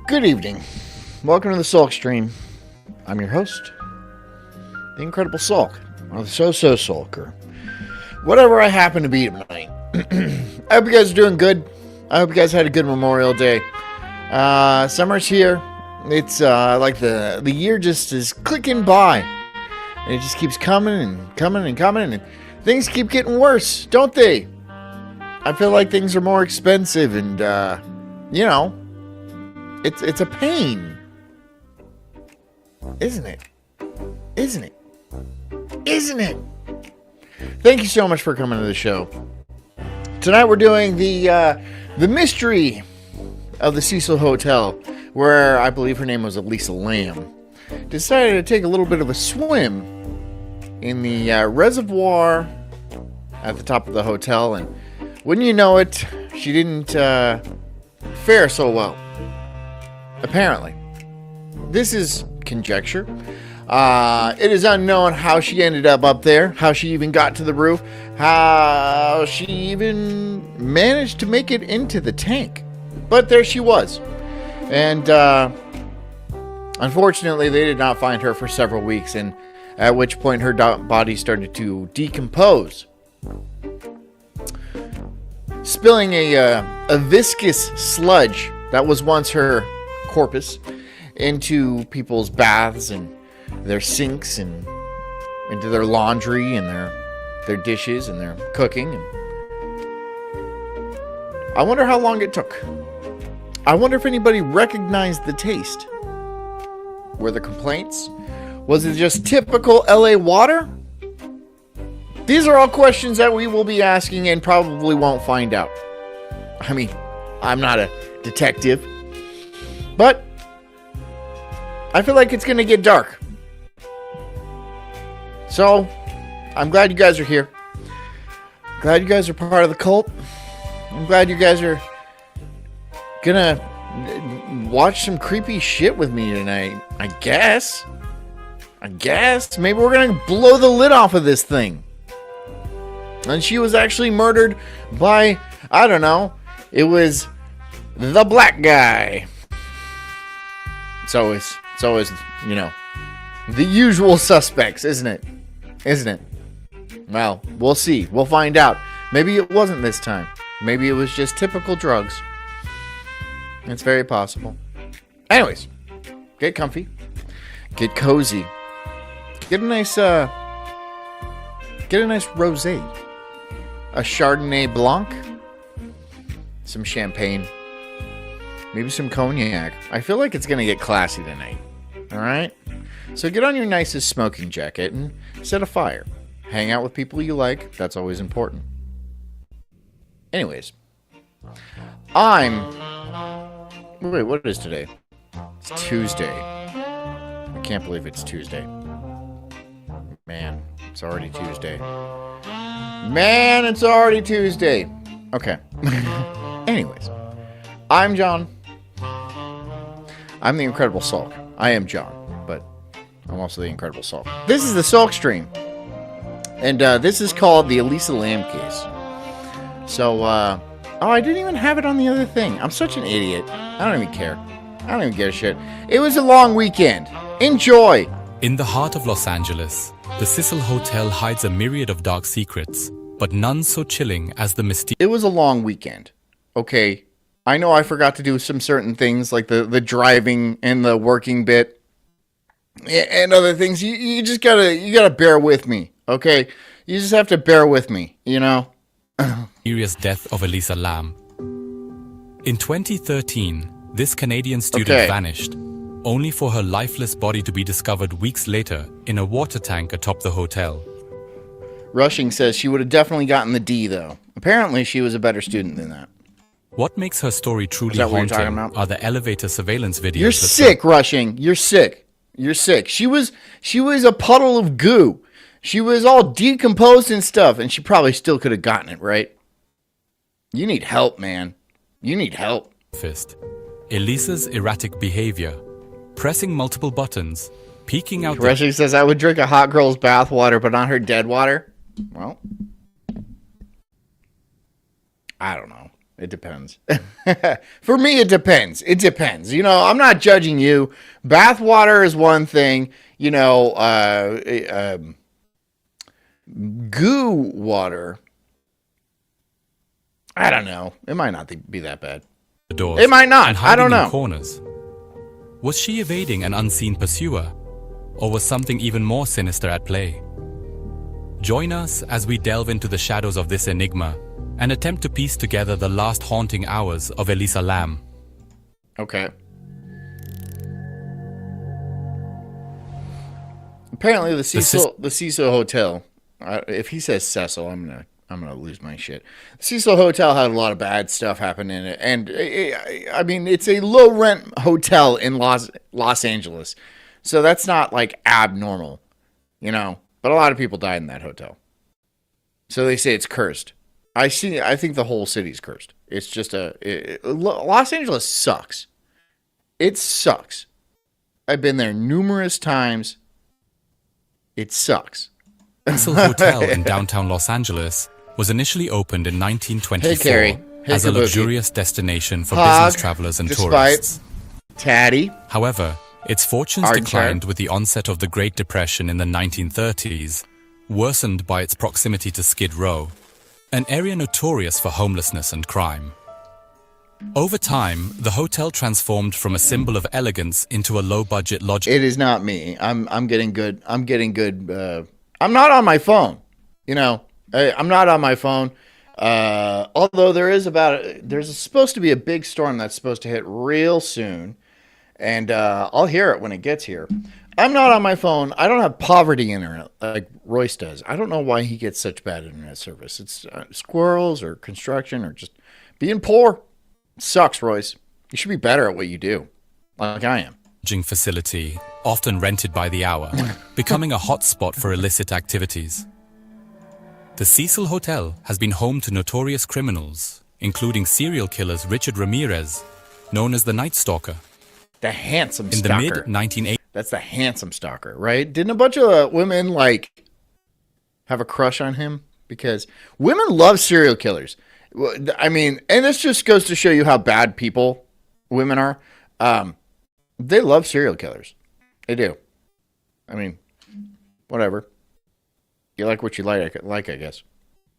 Good evening. Welcome to the Sulk stream. I'm your host, the Incredible Sulk, or the So-So Sulk, or whatever I happen to be tonight. I hope you guys are doing good. I hope you guys had a good Memorial Day. Summer's here. It's like the year just is clicking by. And it just keeps coming and coming and coming, and things keep getting worse, don't they? I feel like things are more expensive, and you know, it's a pain, isn't it? Isn't it? Isn't it? Thank you so much for coming to the show. Tonight we're doing the mystery of the Cecil Hotel, where I believe her name was Elisa Lamb decided to take a little bit of a swim in the reservoir at the top of the hotel, and wouldn't you know it, she didn't fare so well. Apparently. This is conjecture. It is unknown how she ended up there, how she even got to the roof, how she even managed to make it into the tank. But there she was. And unfortunately, they did not find her for several weeks, and at which point her body started to decompose, spilling a viscous sludge that was once her corpus into people's baths and their sinks and into their laundry and their dishes and their cooking. And I wonder how long it took. I wonder if anybody recognized the taste. Were there complaints? Was it just typical LA water? These are all questions that we will be asking and probably won't find out. I mean, I'm not a detective, but I feel like it's going to get dark. So, I'm glad you guys are here. Glad you guys are part of the cult. I'm glad you guys are gonna watch some creepy shit with me tonight. I guess. Maybe we're gonna blow the lid off of this thing. And she was actually murdered by, I don't know, it was the black guy. It's always, you know, the usual suspects, isn't it? Well, we'll see. We'll find out. Maybe it wasn't this time. Maybe it was just typical drugs. It's very possible. Anyways, get comfy. Get cozy. Get a nice rosé. A Chardonnay Blanc. Some champagne. Maybe some cognac. I feel like it's going to get classy tonight. Alright? So get on your nicest smoking jacket and set a fire. Hang out with people you like. That's always important. Anyways. Wait, what is today? It's Tuesday. I can't believe it's Tuesday. Man, it's already Tuesday. Okay. Anyways. I'm John. I'm the Incredible Sulk. I am John, but I'm also the Incredible Sulk. This is the Sulk stream. And this is called the Elisa Lamb case. So, I didn't even have it on the other thing. I'm such an idiot. I don't even care. I don't even give a shit. It was a long weekend. Enjoy! In the heart of Los Angeles, the Cecil Hotel hides a myriad of dark secrets, but none so chilling as the mysterious. It was a long weekend. Okay. I know I forgot to do some certain things, like the driving and the working bit. And other things. You just gotta bear with me. Okay? You just have to bear with me, you know? Mysterious death of Elisa Lamb. In 2013, this Canadian student vanished, only for her lifeless body to be discovered weeks later in a water tank atop the hotel. Rushing says she would have definitely gotten the D, though. Apparently, she was a better student than that. What makes her story truly haunting are the elevator surveillance videos. You're sick, Rushing. You're sick. She was a puddle of goo. She was all decomposed and stuff, and she probably still could have gotten it, right? You need help, man. You need help. Elisa's erratic behavior, pressing multiple buttons, peeking out. Rushing says, I would drink a hot girl's bath water, but not her dead water. Well, I don't know. It depends. For me, it depends. It depends. You know, I'm not judging you. Bath water is one thing. You know, goo water, I don't know. It might not be that bad. The doors it might not. And I don't know. In corners. Was she evading an unseen pursuer? Or was something even more sinister at play? Join us as we delve into the shadows of this enigma and attempt to piece together the last haunting hours of Elisa Lam. Okay. Apparently, the Cecil Hotel. If he says Cecil, I'm gonna lose my shit. The Cecil Hotel had a lot of bad stuff happen in it, and I mean, it's a low rent hotel in Los Angeles, so that's not like abnormal, you know. But a lot of people died in that hotel, so they say it's cursed. I think the whole city's cursed. It's just Los Angeles sucks. It sucks. I've been there numerous times. It sucks. Cecil Hotel in downtown Los Angeles was initially opened in 1924 as a luxurious destination for business travelers and tourists. Tatty. However, its fortunes declined with the onset of the Great Depression in the 1930s, worsened by its proximity to Skid Row, an area notorious for homelessness and crime. Over time, the hotel transformed from a symbol of elegance into a low-budget lodging. It is not me. I'm getting good. I'm not on my phone. You know, I'm not on my phone. Although there's supposed to be a big storm that's supposed to hit real soon, and I'll hear it when it gets here. I'm not on my phone. I don't have poverty internet like Royce does. I don't know why he gets such bad internet service. It's squirrels or construction or just being poor. Sucks, Royce. You should be better at what you do, like I am. Facility, often rented by the hour, becoming a hotspot for illicit activities. The Cecil Hotel has been home to notorious criminals, including serial killers Richard Ramirez, known as the Night Stalker. The handsome stalker. In the mid-1980s. That's the handsome stalker, right? Didn't a bunch of women, like, have a crush on him? Because women love serial killers. I mean, and this just goes to show you how bad people women are. They love serial killers. They do. I mean, whatever. You like what you like, I guess.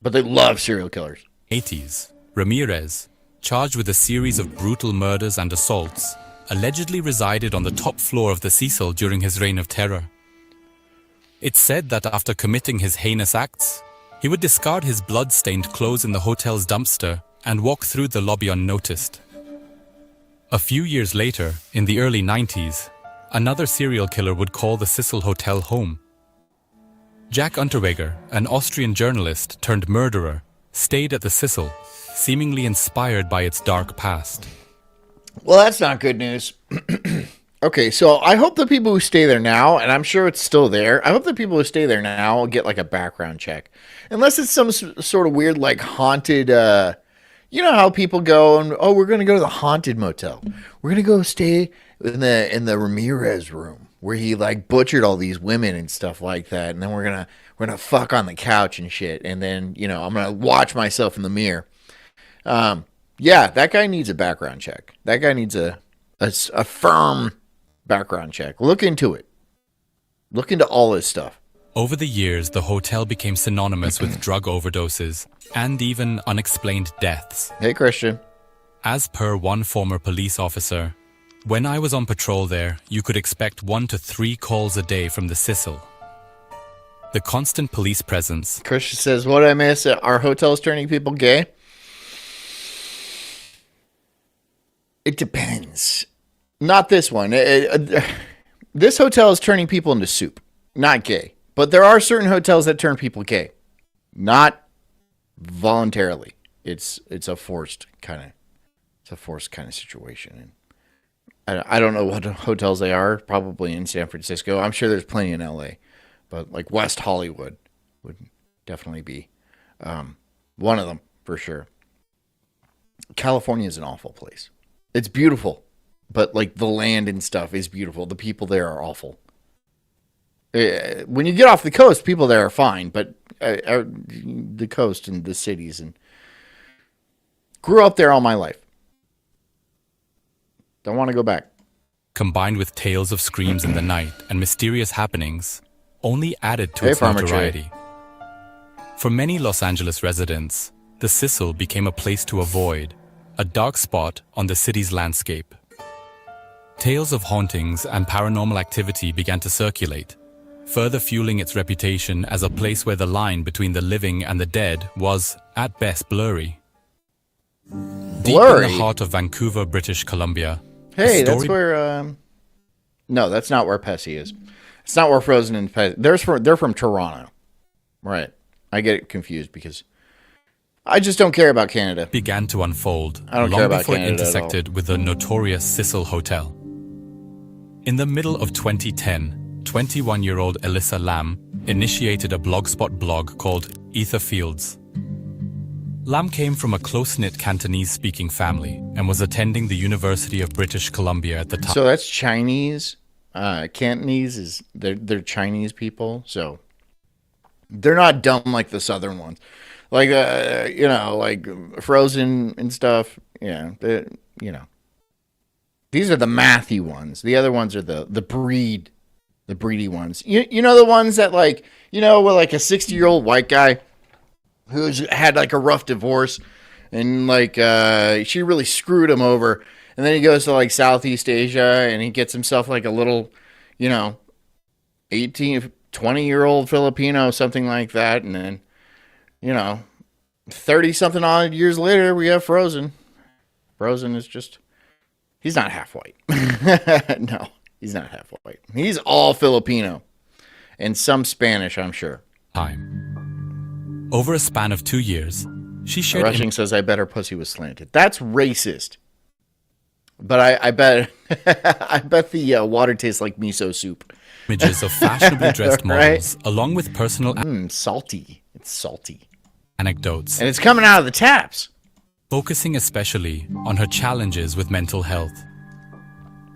But they love serial killers. 80s, Ramirez, charged with a series of brutal murders and assaults, allegedly resided on the top floor of the Cecil during his reign of terror. It's said that after committing his heinous acts, he would discard his blood-stained clothes in the hotel's dumpster and walk through the lobby unnoticed. A few years later, in the early 90s, another serial killer would call the Cecil Hotel home. Jack Unterweger, an Austrian journalist turned murderer, stayed at the Cecil, seemingly inspired by its dark past. Well, that's not good news. Okay, so I hope the people who stay there now, and I'm sure it's still there, I hope the people who stay there now get like a background check. Unless it's some sort of weird, like haunted, you know how people go and, oh, we're going to go to the haunted motel. We're going to go stay in the Ramirez room where he like butchered all these women and stuff like that. And then we're going to fuck on the couch and shit. And then, you know, I'm going to watch myself in the mirror. Yeah, that guy needs a background check. That guy needs a firm background check. Look into it. Look into all this stuff. Over the years, the hotel became synonymous with drug overdoses and even unexplained deaths. Hey, Christian. As per one former police officer, when I was on patrol there, you could expect 1 to 3 calls a day from the Cecil. The constant police presence. Christian says, what I miss, our hotel's turning people gay? It depends. Not this one. This hotel is turning people into soup, not gay. But there are certain hotels that turn people gay, not voluntarily. It's a forced kind of situation. And I don't know what hotels they are. Probably in San Francisco. I'm sure there's plenty in LA, but like West Hollywood would definitely be one of them for sure. California is an awful place. It's beautiful, but like the land and stuff is beautiful. The people there are awful. When you get off the coast, people there are fine, but the coast and the cities and Grew up there all my life. Don't want to go back. Combined with tales of screams in the night and mysterious happenings, only added to its notoriety. For many Los Angeles residents, the Cecil became a place to avoid, a dark spot on the city's landscape. Tales of hauntings and paranormal activity began to circulate, further fueling its reputation as a place where the line between the living and the dead was, at best, blurry. Deep in the heart of Vancouver, British Columbia. Hey, that's where... No, that's not where Pesci is. It's not where Frozen and Pesci... They're from Toronto. Right. I get it confused because I just don't care about Canada. Began to unfold I don't care about before Canada it intersected with the notorious Cecil Hotel. In the middle of 2010, 21-year-old Alyssa Lam initiated a blogspot blog called Ether Fields. Lam came from a close-knit Cantonese-speaking family and was attending the University of British Columbia at the time. So that's Chinese. Cantonese is they're Chinese people, so they're not dumb like the southern ones, like like Frozen and stuff. Yeah, these are the mathy ones. The other ones are the breedy ones. You know the ones that with like a 60-year-old white guy who's had like a rough divorce and she really screwed him over, and then he goes to like Southeast Asia and he gets himself like a little 20-year-old Filipino, something like that, and then 30-something odd years later we have Frozen. Frozen is just, he's not half white. No, he's not half white. He's all Filipino and some Spanish, I'm sure. Over a span of 2 years, she shared... Rushing says, I bet her pussy was slanted. That's racist. But I bet I bet the water tastes like miso soup. Images of fashionably dressed models, right? Along with personal... salty. It's salty. Anecdotes. And it's coming out of the taps. Focusing especially on her challenges with mental health.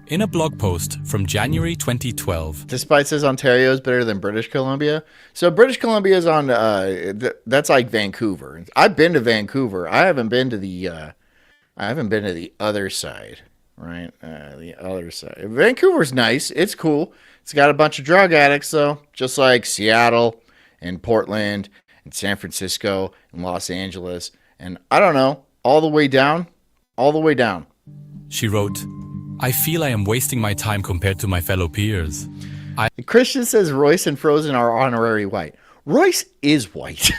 In a blog post from January 2012... Despite says Ontario is better than British Columbia. So British Columbia is on... that's like Vancouver. I've been to Vancouver. I haven't been to the other side. Right? The other side. Vancouver's nice. It's cool. It's got a bunch of drug addicts, though. Just like Seattle and Portland and San Francisco and Los Angeles. And I don't know. All the way down. All the way down. She wrote... I feel I am wasting my time compared to my fellow peers. Christian says Royce and Frozen are honorary white. Royce is white.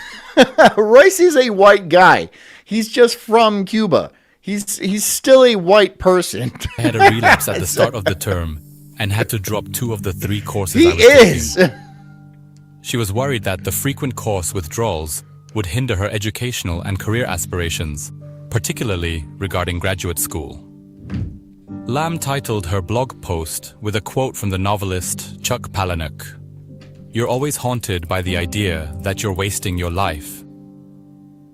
Royce is a white guy. He's just from Cuba. He's still a white person. I had a relapse at the start of the term and had to drop 2 of the 3 courses I was taking. She was worried that the frequent course withdrawals would hinder her educational and career aspirations, particularly regarding graduate school. Lam titled her blog post with a quote from the novelist Chuck Palahniuk. You're always haunted by the idea that you're wasting your life.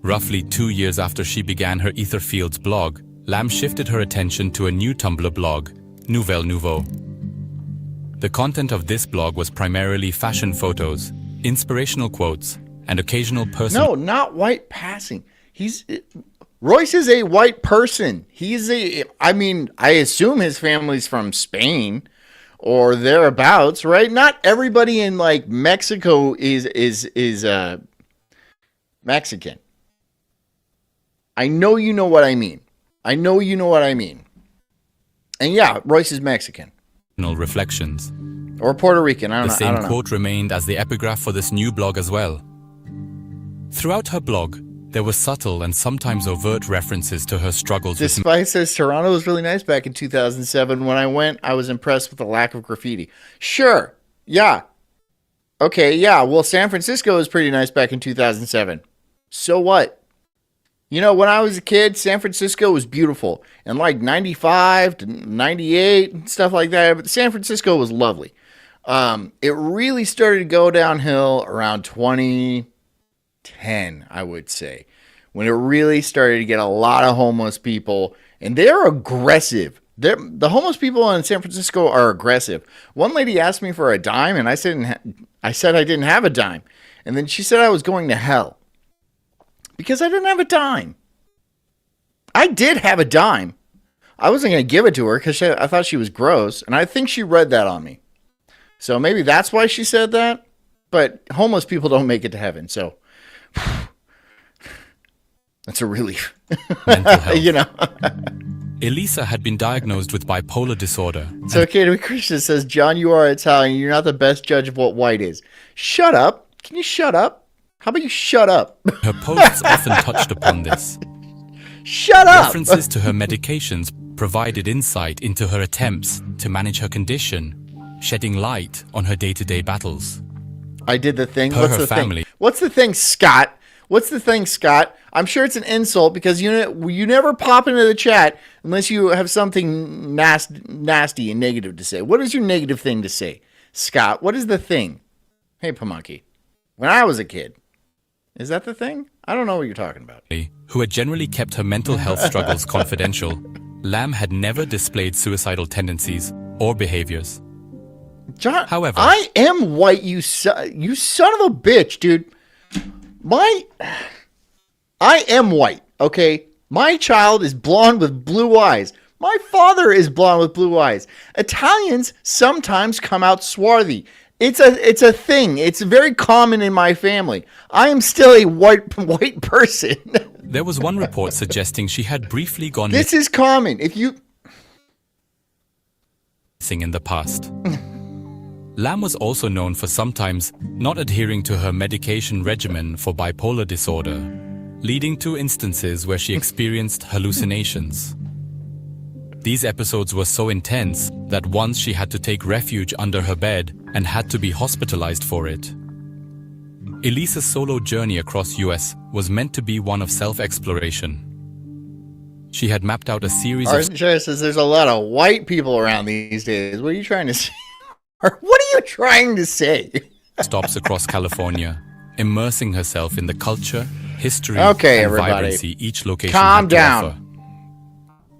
Roughly 2 years after she began her Ether Fields blog, Lam shifted her attention to a new Tumblr blog, Nouvelle Nouveau. The content of this blog was primarily fashion photos, inspirational quotes, and occasional personal... No, not white passing. Royce is a white person. I assume his family's from Spain or thereabouts, right? Not everybody in like Mexico is Mexican. I know you know what I mean. And yeah, Royce is Mexican. Reflections. Or Puerto Rican. I don't know. The same quote remained as the epigraph for this new blog as well. Throughout her blog, there were subtle and sometimes overt references to her struggles. Despite says Toronto was really nice back in 2007. When I went, I was impressed with the lack of graffiti. Sure. Yeah. Okay, yeah. Well, San Francisco was pretty nice back in 2007. So what? When I was a kid, San Francisco was beautiful. And like 95 to 98 and stuff like that. But San Francisco was lovely. It really started to go downhill around 2010, I would say, when it really started to get a lot of homeless people, and they're aggressive. The homeless people in San Francisco are aggressive. One lady asked me for a dime, and I said I didn't have a dime, and then she said I was going to hell because I didn't have a dime. I did have a dime. I wasn't going to give it to her because I thought she was gross, and I think she read that on me. So maybe that's why she said that. But homeless people don't make it to heaven, so that's a relief. Mental health. You know. Elisa had been diagnosed with bipolar disorder. It's okay to be Christian. Says, John, you are Italian. You're not the best judge of what white is. Shut up. Can you shut up? How about you shut up? Her posts often touched upon this. Shut up! References to her medications provided insight into her attempts to manage her condition, shedding light on her day-to-day battles. I did the thing. Per What's her the family. thing? What's the thing, Scott? What's the thing, Scott? I'm sure it's an insult because you never pop into the chat unless you have something nasty and negative to say. What is your negative thing to say, Scott? What is the thing? Hey, Pamunkey. When I was a kid. Is that the thing? I don't know what you're talking about. Who had generally kept her mental health struggles confidential, Lamb had never displayed suicidal tendencies or behaviors. John, However, I am white, you son of a bitch, dude. I am white, okay? My child is blonde with blue eyes. My father is blonde with blue eyes. Italians sometimes come out swarthy. It's a thing. It's very common in my family. I am still a white person. There was one report suggesting she had briefly gone This is common. If you missing in the past. Lamb was also known for sometimes not adhering to her medication regimen for bipolar disorder, leading to instances where she experienced hallucinations. These episodes were so intense that once she had to take refuge under her bed and had to be hospitalized for it. Elisa's solo journey across US was meant to be one of self-exploration. She had mapped out a series of Arthur says there's a lot of white people around these days. What are you trying to say? What are you trying to say? stops across California, immersing herself in the culture, history, Okay, and everybody. vibrancy each location Calm had to down. offer.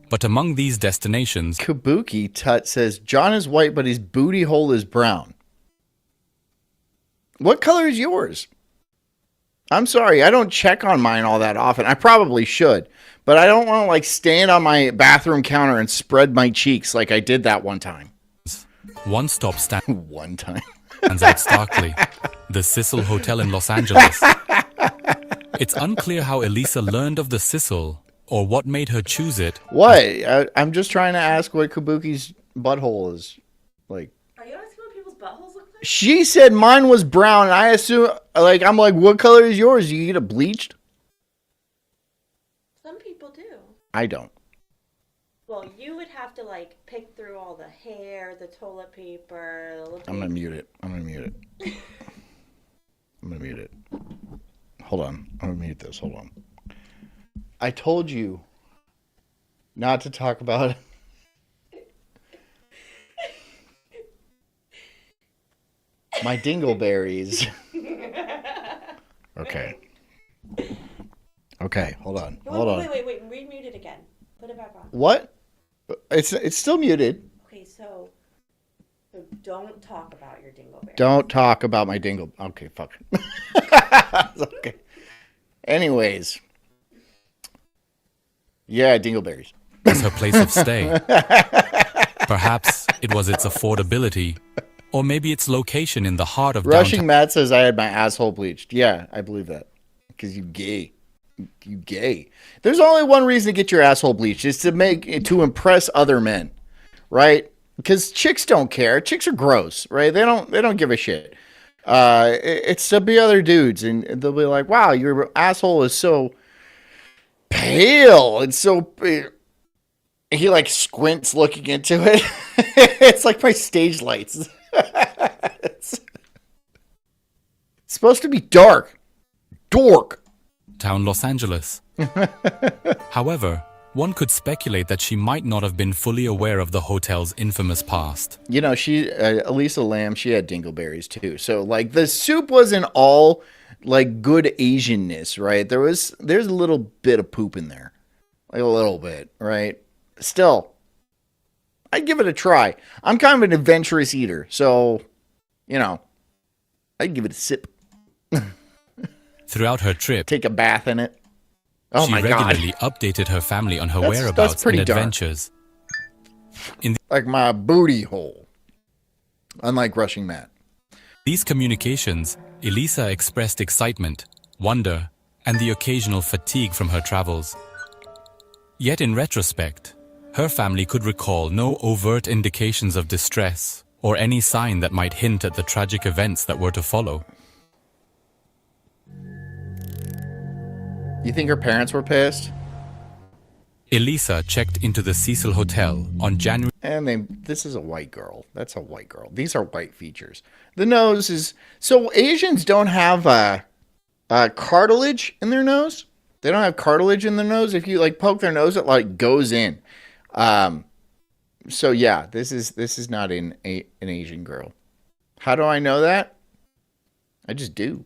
But among these destinations, Kabuki Tut says John is white, but his booty hole is brown. What color is yours? I'm sorry, I don't check on mine all that often. I probably should, but I don't want to like stand on my bathroom counter and spread my cheeks like I did that one time. one stop stands One time. out starkly: the Cecil Hotel in Los Angeles. It's unclear how Elisa learned of the Cecil or what made her choose it. What? I'm just trying to ask what Kabuki's butthole is like. Are you asking what people's buttholes look like? She said mine was brown, and I assume, like, I'm like, what color is yours? Do you get it bleached? Some people do. I don't. Well, you would have to like pick through all the hair, the toilet paper. The little I'm gonna mute it. I'm gonna mute it. Hold on. I'm gonna mute this. Hold on. I told you not to talk about my dingleberries. Okay. Okay, hold on. Hold on. Wait. Remute it again. Put it back on. What? It's still muted. Okay, so don't talk about your dingleberry. Don't talk about my dingle. Okay, fuck. Okay. Anyways. Yeah, dingleberries. As her place of stay. Perhaps it was its affordability, or maybe its location in the heart of Rushing downtown. Matt says I had my asshole bleached. Yeah, I believe that. Because you gay. You gay. There's only one reason to get your asshole bleached. It's to impress other men. Right? Because chicks don't care. Chicks are gross, right? They don't give a shit. It's to be other dudes, and they'll be like, wow, your asshole is so pale. It's so... He like squints looking into it. It's like my stage lights. It's supposed to be dark. Dork. Town Los Angeles. However, one could speculate that she might not have been fully aware of the hotel's infamous past. You know, Elisa Lamb, she had dingleberries too. So like the soup wasn't all like good Asianness, right? There's a little bit of poop in there. Like a little bit, right? Still, I'd give it a try. I'm kind of an adventurous eater, so, you know, I'd give it a sip. Throughout her trip, Take a bath in it. Oh she my regularly God. updated her family on her That's whereabouts pretty and dark. adventures. In Like my booty hole. Unlike Rushing Matt. these communications, Elisa expressed excitement, wonder, and the occasional fatigue from her travels. Yet in retrospect, her family could recall no overt indications of distress or any sign that might hint at the tragic events that were to follow. You think her parents were pissed? Elisa checked into the Cecil Hotel on January And this is a white girl. That's a white girl. These are white features. The nose is... So Asians don't have cartilage in their nose. They don't have cartilage in their nose. If you like poke their nose, it like goes in. So yeah, this is not an Asian girl. How do I know that? I just do.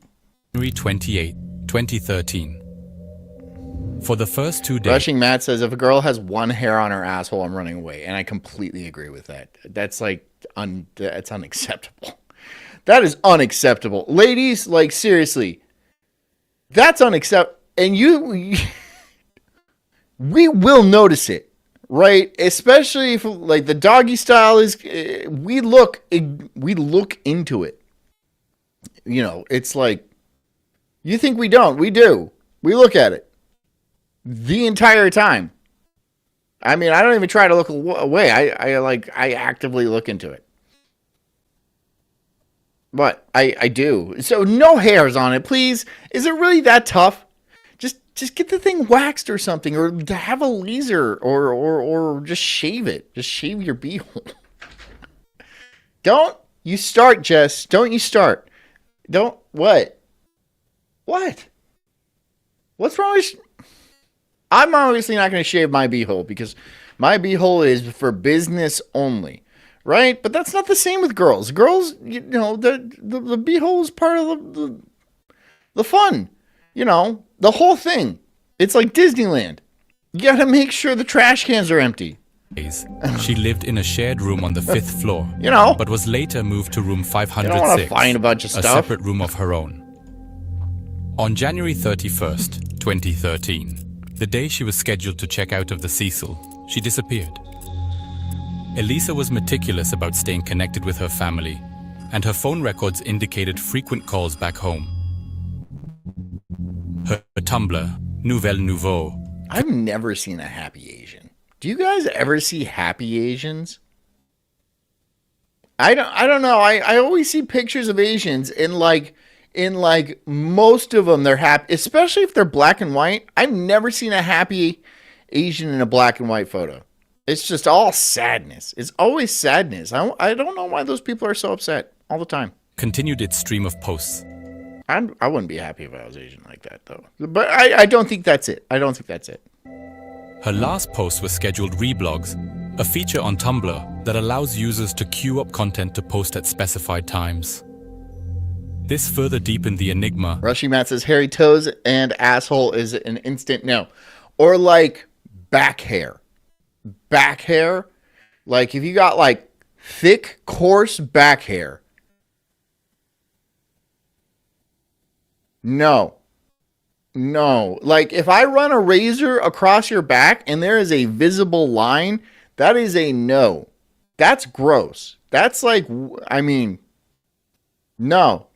28, 2013. For the first 2 days, Rushing Matt says, if a girl has one hair on her asshole, I'm running away. And I completely agree with that. That's like, that's unacceptable. That is unacceptable. Ladies, like seriously, that's unacceptable. And we will notice it, right? Especially if like the doggy style is, we look into it. You know, it's like, you think we don't, we do. We look at it. The entire time. I mean, I don't even try to look away. I actively look into it. But I do. So no hairs on it, please. Is it really that tough? Just get the thing waxed or something, or have a laser, or just shave it. Just shave your beehole. Don't you start, Jess? Don't you start? Don't what? What? What's wrong with? I'm obviously not going to shave my beehole because my beehole is for business only, right? But that's not the same with girls. Girls, you know, the beehole is part of the fun, you know, the whole thing. It's like Disneyland. You got to make sure the trash cans are empty. she lived in a shared room on the 5th floor, You know, but was later moved to room you don't want to 506, find a bunch of a stuff. separate room of her own. On January 31st, 2013, the day she was scheduled to check out of the Cecil, she disappeared. Elisa was meticulous about staying connected with her family, and her phone records indicated frequent calls back home. Her Tumblr, Nouvelle Nouveau, I've never seen a happy Asian. Do you guys ever see happy Asians? I don't know. I always see pictures of Asians in like most of them they're happy, especially if they're black and white. I've never seen a happy Asian in a black and white photo. It's just all sadness. It's always sadness. I don't know why those people are so upset all the time. continued its stream of posts. I wouldn't be happy if I was Asian like that though. But I don't think that's it. I don't think that's it. Her last post was scheduled reblogs, a feature on Tumblr that allows users to queue up content to post at specified times. This further deepened the enigma. Rushy Matt says hairy toes and asshole is an instant no. Or like back hair. Back hair. Like if you got like thick, coarse back hair. No. No. Like if I run a razor across your back and there is a visible line, that is a no. That's gross. That's like, I mean, no.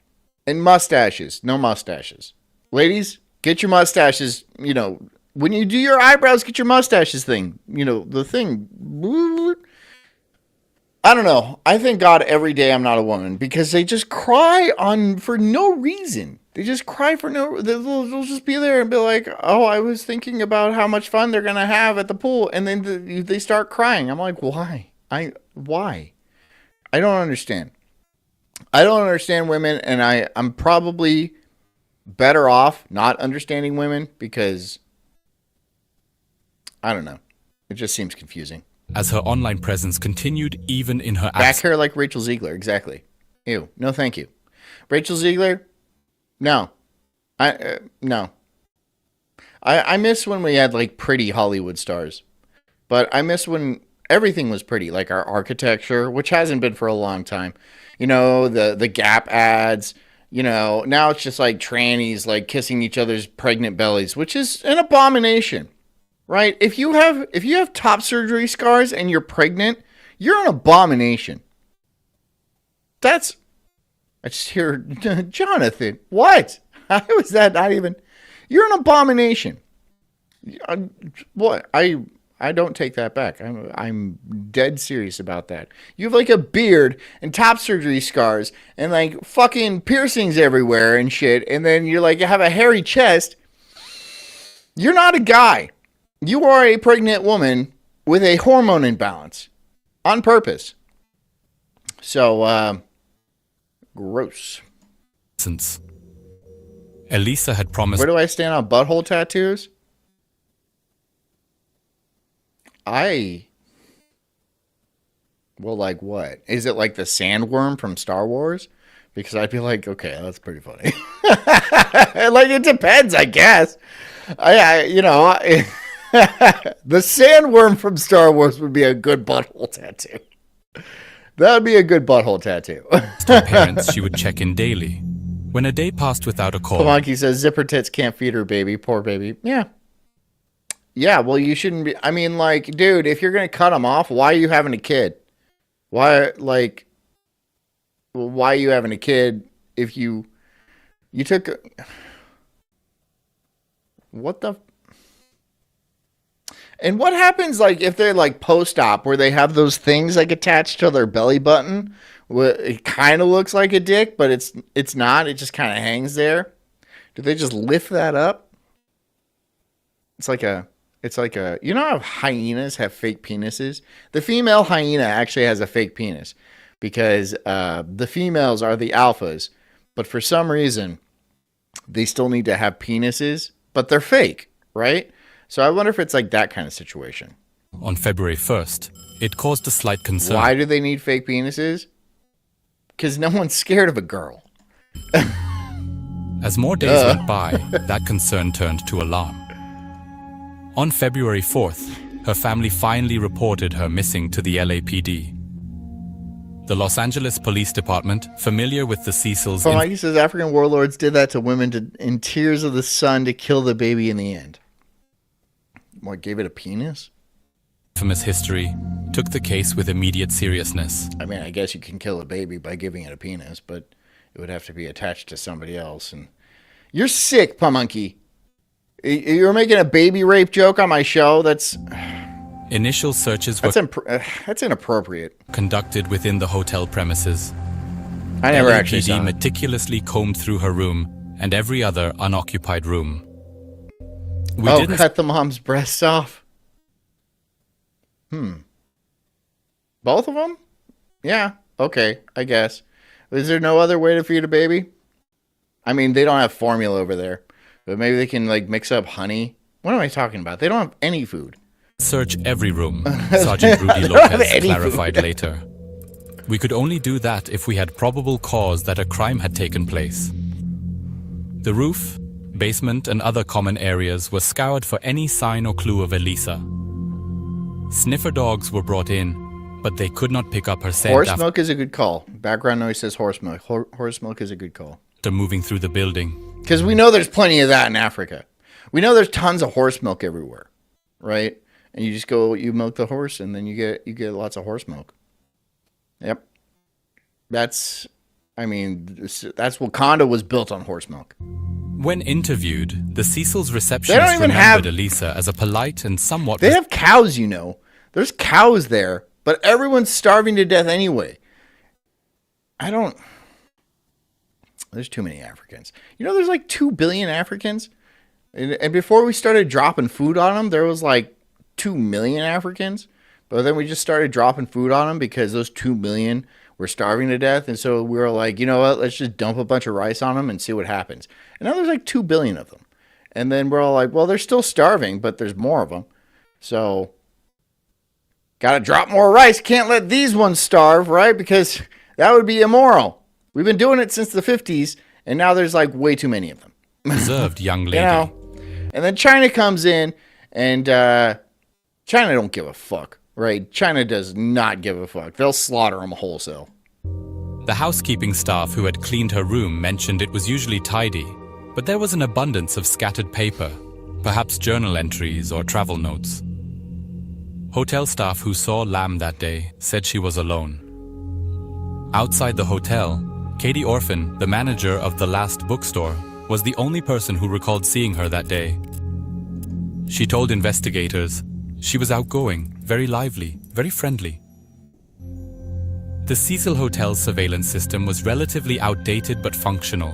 And mustaches. No mustaches. Ladies, get your mustaches, you know, when you do your eyebrows, get your mustaches thing. You know, the thing. I don't know. I thank God every day I'm not a woman because they just cry for no reason. They just cry for no. They'll just be there and be like, "Oh, I was thinking about how much fun they're gonna have at the pool," and then they start crying. I'm like, why? Why? I don't understand. I don't understand women, and I'm probably better off not understanding women because I don't know. It just seems confusing. As her online presence continued even in her Back hair like Rachel Ziegler, exactly. Ew, no thank you. Rachel Ziegler, no. No. I miss when we had like pretty Hollywood stars. But I miss when everything was pretty, like our architecture, which hasn't been for a long time. You know, the Gap ads, You know, now it's just like trannies like kissing each other's pregnant bellies, which is an abomination, right? If you have top surgery scars and you're pregnant, you're an abomination. I just hear Jonathan. What? How was that not even? You're an abomination. What? I don't take that back. I'm dead serious about that. You have like a beard and top surgery scars and like fucking piercings everywhere and shit, and then you have a hairy chest. You're not a guy. You are a pregnant woman with a hormone imbalance on purpose. So, gross. Since Elisa had promised. Where do I stand on butthole tattoos? Well, like what? Is it like the sandworm from Star Wars? Because I'd be like, okay, that's pretty funny. Like, it depends, I guess. The sandworm from Star Wars would be a good butthole tattoo. That would be a good butthole tattoo. Her parents she would check in daily. When a day passed without a call. Monkey says zipper tits can't feed her baby. Poor baby. Yeah. Yeah, well, you shouldn't be. I mean, like, dude, if you're going to cut them off, why are you having a kid? Why are you having a kid if you took. What the. And what happens, like, if they're, like, post-op, where they have those things, like, attached to their belly button? It kind of looks like a dick, but it's not. It just kind of hangs there. Do they just lift that up? It's like a, you know how hyenas have fake penises? The female hyena actually has a fake penis because the females are the alphas, but for some reason, they still need to have penises, but they're fake, right? So I wonder if it's like that kind of situation. On February 1st, it caused a slight concern. Why do they need fake penises? Because no one's scared of a girl. As more days went by, that concern turned to alarm. On February 4th, her family finally reported her missing to the LAPD. The Los Angeles Police Department, familiar with the Cecil's... He says African warlords did that to women in tears of the sun to kill the baby in the end. What, gave it a penis? Infamous history took the case with immediate seriousness. I mean, I guess you can kill a baby by giving it a penis, but it would have to be attached to somebody else. And you're sick, Pamunky. You're making a baby rape joke on my show? That's... Initial searches were... That's inappropriate. ...conducted within the hotel premises. I never actually saw LAPD it. meticulously combed through her room and every other unoccupied room. Cut the mom's breasts off? Both of them? Yeah, okay, I guess. Is there no other way to feed a baby? I mean, they don't have formula over there. But maybe they can, like, mix up honey. What am I talking about? They don't have any food. Search every room, Sergeant Rudy Lopez clarified later. We could only do that if we had probable cause that a crime had taken place. The roof, basement, and other common areas were scoured for any sign or clue of Elisa. Sniffer dogs were brought in, but they could not pick up her scent. Horse milk is a good call. Background noise says horse milk. Horse milk is a good call. After moving through the building. Because we know there's plenty of that in Africa. We know there's tons of horse milk everywhere, right? And you just go, you milk the horse, and then you get lots of horse milk. Yep. That's Wakanda was built on horse milk. When interviewed, the Cecil's receptionist remembered Elisa as a polite and somewhat... They have cows, you know. There's cows there, but everyone's starving to death anyway. There's too many Africans. You know, there's like 2 billion Africans. And before we started dropping food on them, there was like 2 million Africans. But then we just started dropping food on them because those 2 million were starving to death. And so we were like, you know what? Let's just dump a bunch of rice on them and see what happens. And now there's like 2 billion of them. And then we're all like, well, they're still starving, but there's more of them. So, got to drop more rice. Can't let these ones starve, right? Because that would be immoral. We've been doing it since the 50s, and now there's like way too many of them. Reserved young lady. You know? And then China comes in, and China don't give a fuck, right? China does not give a fuck. They'll slaughter them wholesale. The housekeeping staff who had cleaned her room mentioned it was usually tidy, but there was an abundance of scattered paper, perhaps journal entries or travel notes. Hotel staff who saw Lam that day said she was alone. Outside the hotel, Katie Orphan, the manager of the last bookstore, was the only person who recalled seeing her that day. She told investigators she was outgoing, very lively, very friendly. The Cecil Hotel's surveillance system was relatively outdated but functional.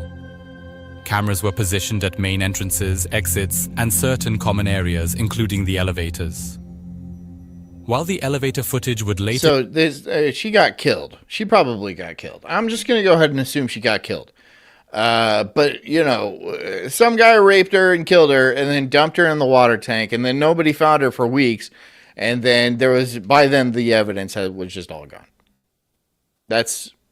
Cameras were positioned at main entrances, exits, and certain common areas, including the elevators. While the elevator footage would later... So she got killed. She probably got killed. I'm just going to go ahead and assume she got killed. But, you know, some guy raped her and killed her and then dumped her in the water tank, and then nobody found her for weeks. And then by then, the evidence was just all gone. And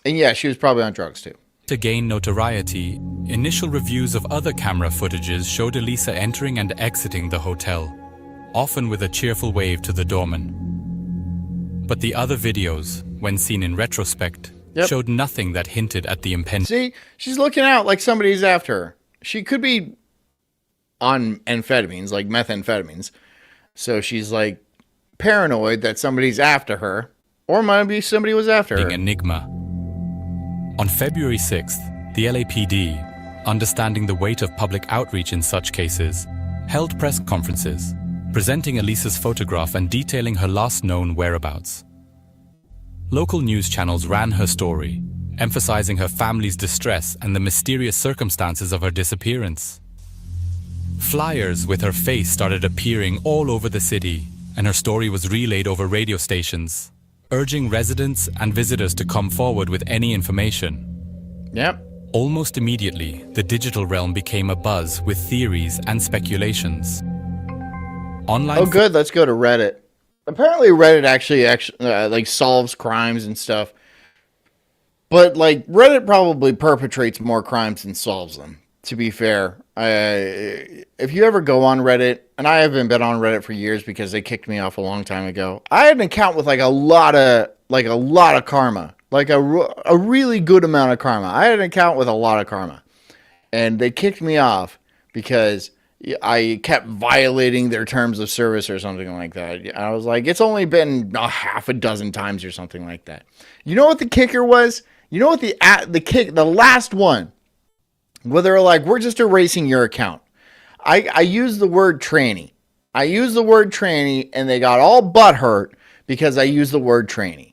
yeah, she was probably on drugs too. To gain notoriety, initial reviews of other camera footages showed Elisa entering and exiting the hotel, often with a cheerful wave to the doorman. But the other videos, when seen in retrospect, showed nothing that hinted at the impending... See, she's looking out like somebody's after her. She could be on amphetamines, like methamphetamines. So she's like paranoid that somebody's after her, or maybe somebody was after her. Enigma. On February 6th, the LAPD, understanding the weight of public outreach in such cases, held press conferences, presenting Elisa's photograph and detailing her last known whereabouts. Local news channels ran her story, emphasizing her family's distress and the mysterious circumstances of her disappearance. Flyers with her face started appearing all over the city, and her story was relayed over radio stations, urging residents and visitors to come forward with any information. Yep. Almost immediately, the digital realm became abuzz with theories and speculations. Online... Oh, good. Let's go to Reddit. Apparently, Reddit actually like solves crimes and stuff. But like Reddit probably perpetrates more crimes than solves them. To be fair, if you ever go on Reddit, and I haven't been on Reddit for years because they kicked me off a long time ago. I had an account with like a lot of karma, like a really good amount of karma. I had an account with a lot of karma, and they kicked me off because I kept violating their terms of service or something like that. I was like, it's only been a half a dozen times or something like that. You know what the kicker was? You know what the last one, where they're like, we're just erasing your account. I used the word tranny. And they got all butthurt because I used the word tranny.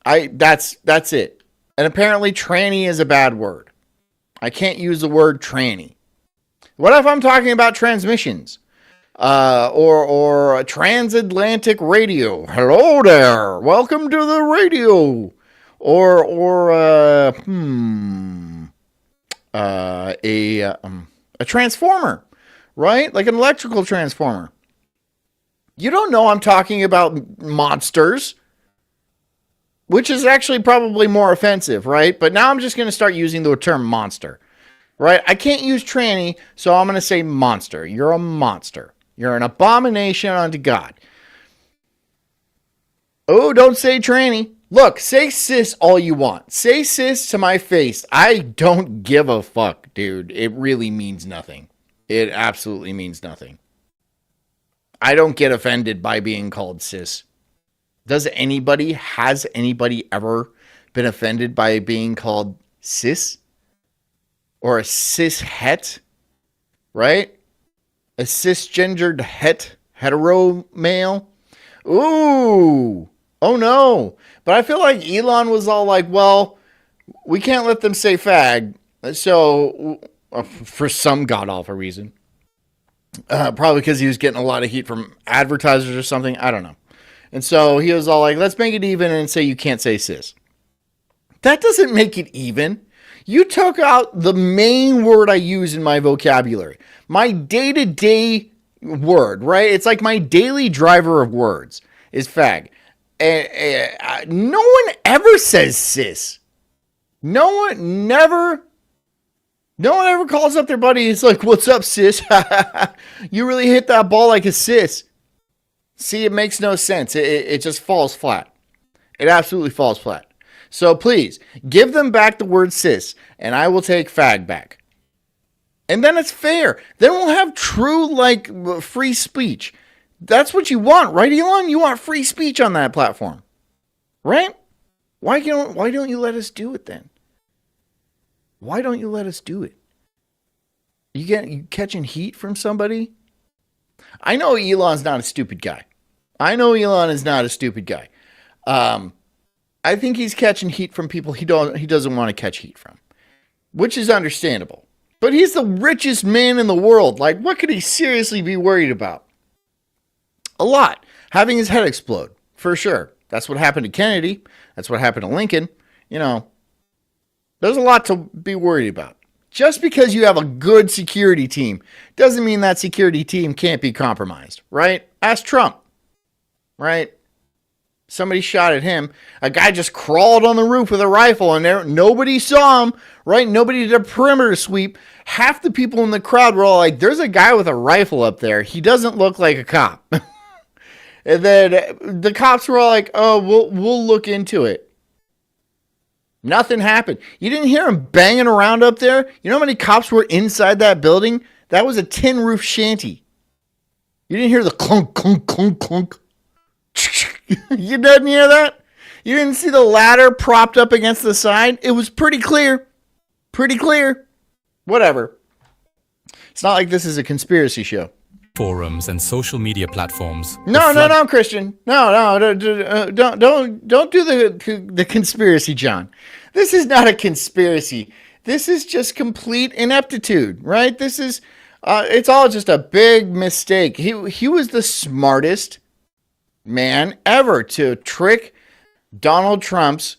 That's it. And apparently tranny is a bad word. I can't use the word tranny. What if I'm talking about transmissions? Or a transatlantic radio? Hello there. Welcome to the radio. Or a transformer, right? Like an electrical transformer. You don't know I'm talking about monsters, which is actually probably more offensive, right? But now I'm just going to start using the term monster, right? I can't use tranny, so I'm going to say monster. You're a monster. You're an abomination unto God. Oh, don't say tranny. Look, say sis all you want. Say sis to my face. I don't give a fuck, dude. It really means nothing. It absolutely means nothing. I don't get offended by being called sis. Has anybody ever been offended by being called cis? Or a cis het? Right? A cisgendered hetero male? Ooh. Oh no. But I feel like Elon was all like, well, we can't let them say fag. So, for some god-awful reason. Probably because he was getting a lot of heat from advertisers or something. I don't know. And so he was all like, let's make it even and say you can't say cis. That doesn't make it even. You took out the main word I use in my vocabulary. My day-to-day word, right? It's like my daily driver of words is fag. No one ever says cis. No one ever calls up their buddy. It's like, what's up, sis? You really hit that ball like a sis. See, it makes no sense. It just falls flat. It absolutely falls flat. So please, give them back the word cis, and I will take fag back. And then it's fair. Then we'll have true, like, free speech. That's what you want, right, Elon? You want free speech on that platform, right? Why don't you let us do it then? Why don't you let us do it? You catching heat from somebody? I know Elon's not a stupid guy. I know Elon is not a stupid guy. I think he's catching heat from people he doesn't want to catch heat from, which is understandable. But he's the richest man in the world. Like, what could he seriously be worried about? A lot. Having his head explode, for sure. That's what happened to Kennedy. That's what happened to Lincoln. You know, there's a lot to be worried about. Just because you have a good security team doesn't mean that security team can't be compromised, right? Ask Trump, right? Somebody shot at him. A guy just crawled on the roof with a rifle and there. Nobody saw him, right? Nobody did a perimeter sweep. Half the people in the crowd were all like, there's a guy with a rifle up there. He doesn't look like a cop. And then the cops were all like, oh, we'll look into it. Nothing happened. You didn't hear him banging around up there? You know how many cops were inside that building? That was a tin roof shanty. You didn't hear the clunk, clunk, clunk, clunk. You didn't hear that? You didn't see the ladder propped up against the side? It was pretty clear. Pretty clear. Whatever. It's not like this is a conspiracy show. Forums and social media platforms. No, Christian. No, don't do the conspiracy, John. This is not a conspiracy. This is just complete ineptitude, right? This is, it's all just a big mistake. He was the smartest man ever to trick Donald Trump's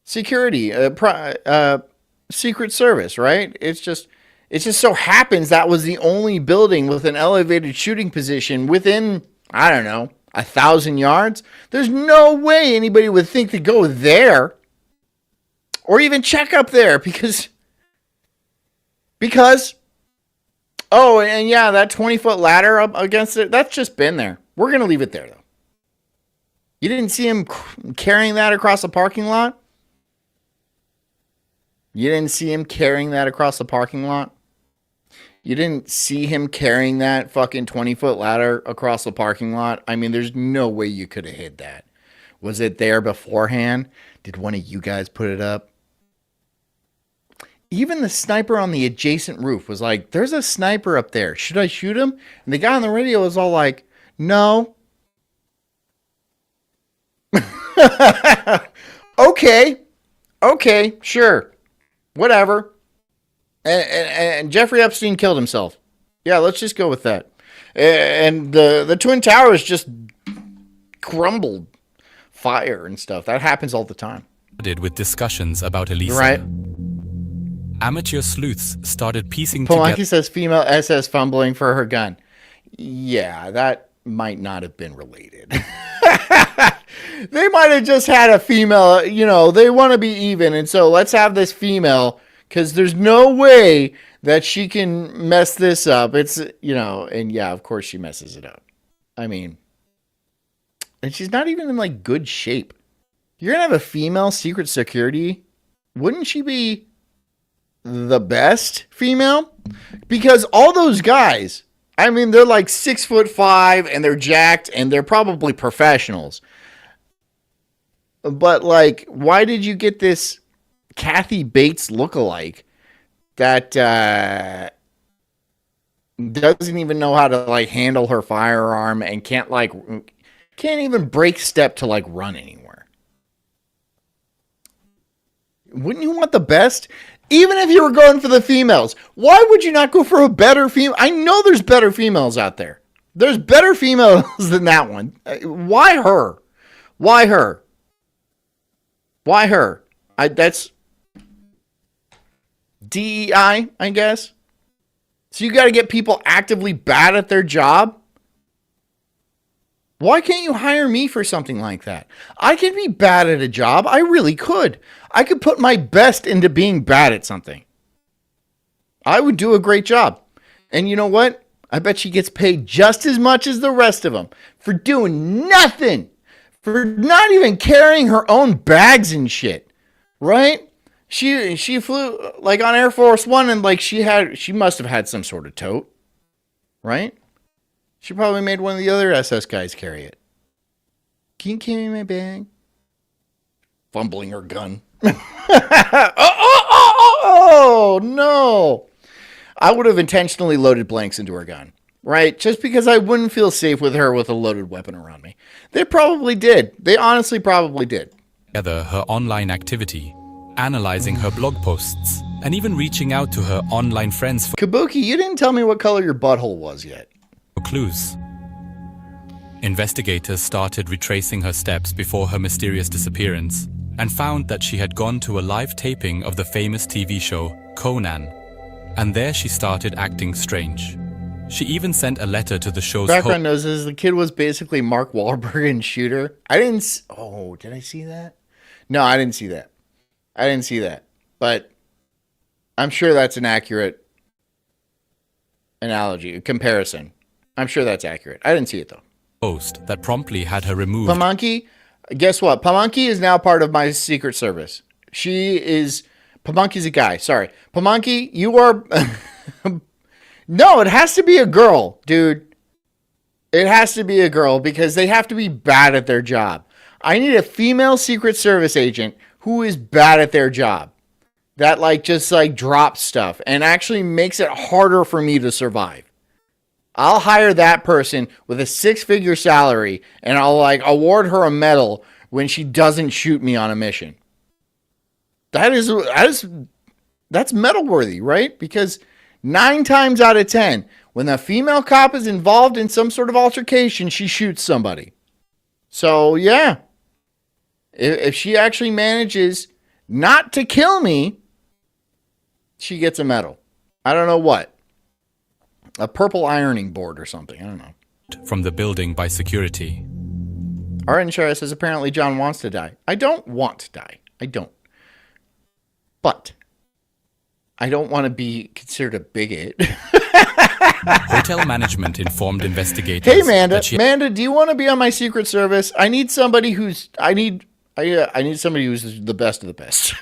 security, Secret Service, right? It just so happens that was the only building with an elevated shooting position within, I don't know, 1,000 yards. There's no way anybody would think to go there or even check up there because, oh, and yeah, that 20-foot ladder up against it, that's just been there. We're going to leave it there, though. You didn't see him carrying that across the parking lot? You didn't see him carrying that across the parking lot? You didn't see him carrying that fucking 20-foot ladder across the parking lot? I mean, there's no way you could have hid that. Was it there beforehand? Did one of you guys put it up? Even the sniper on the adjacent roof was like, there's a sniper up there. Should I shoot him? And the guy on the radio was all like, no. Okay, sure. Whatever. And Jeffrey Epstein killed himself. Yeah, let's just go with that. And the Twin Towers just crumbled. Fire and stuff. That happens all the time. With discussions about Elisa. Right. Amateur sleuths started piecing Polanski together. says female SS fumbling for her gun. Yeah, that might not have been related. They might have just had a female, they want to be even. And so let's have this female because there's no way that she can mess this up. It's, and yeah, of course she messes it up. I mean, and she's not even in like good shape. You're going to have a female secret security. Wouldn't she be the best female? Because all those guys, I mean, they're like 6'5" and they're jacked and they're probably professionals. But like, why did you get this Kathy Bates lookalike that doesn't even know how to like handle her firearm and can't even break step to like run anywhere? Wouldn't you want the best? Even if you were going for the females, why would you not go for a better female? I know there's better females out there. There's better females than that one. Why her? Why her? Why her? That's DEI, I guess. So you got to get people actively bad at their job? Why can't you hire me for something like that? I can be bad at a job. I really could. I could put my best into being bad at something. I would do a great job. And you know what? I bet she gets paid just as much as the rest of them for doing nothing. for not even carrying her own bags and shit, right? She flew like on Air Force One, and like she must have had some sort of tote, right? She probably made one of the other SS guys carry it. Can you carry my bag? Fumbling her gun. Oh, no. I would have intentionally loaded blanks into her gun, right? Just because I wouldn't feel safe with her with a loaded weapon around me. They probably did. They honestly probably did. Together her online activity, analyzing her blog posts, and even reaching out to her online friends for Kabuki, you didn't tell me what color your butthole was yet. clues. Investigators started retracing her steps before her mysterious disappearance and found that she had gone to a live taping of the famous TV show Conan, and there she started acting strange. She even sent a letter to the show's Background knows is the kid was basically Mark Wahlberg in Shooter. Oh, did I see that? No, I didn't see that. But I'm sure that's an accurate analogy, a comparison. I'm sure that's accurate. I didn't see it though. Post that promptly had her removed. Pamunky, guess what? Pamunky is now part of my Secret Service. Pamunky's a guy. Sorry. Pamunky, you are... No, it has to be a girl, dude. It has to be a girl because they have to be bad at their job. I need a female Secret Service agent who is bad at their job. That just drops stuff and actually makes it harder for me to survive. I'll hire that person with a 6-figure salary and I'll award her a medal when she doesn't shoot me on a mission. That's medal worthy, right? Because 9 times out of 10, when the female cop is involved in some sort of altercation, she shoots somebody. So yeah, if she actually manages not to kill me, she gets a medal. I don't know what. A purple ironing board or something. I don't know. From the building by security. Our insurer says apparently John wants to die. I don't want to die. I don't. But I don't want to be considered a bigot. Hotel management informed investigators. Hey, Amanda, do you want to be on my Secret Service? I need somebody who's the best of the best.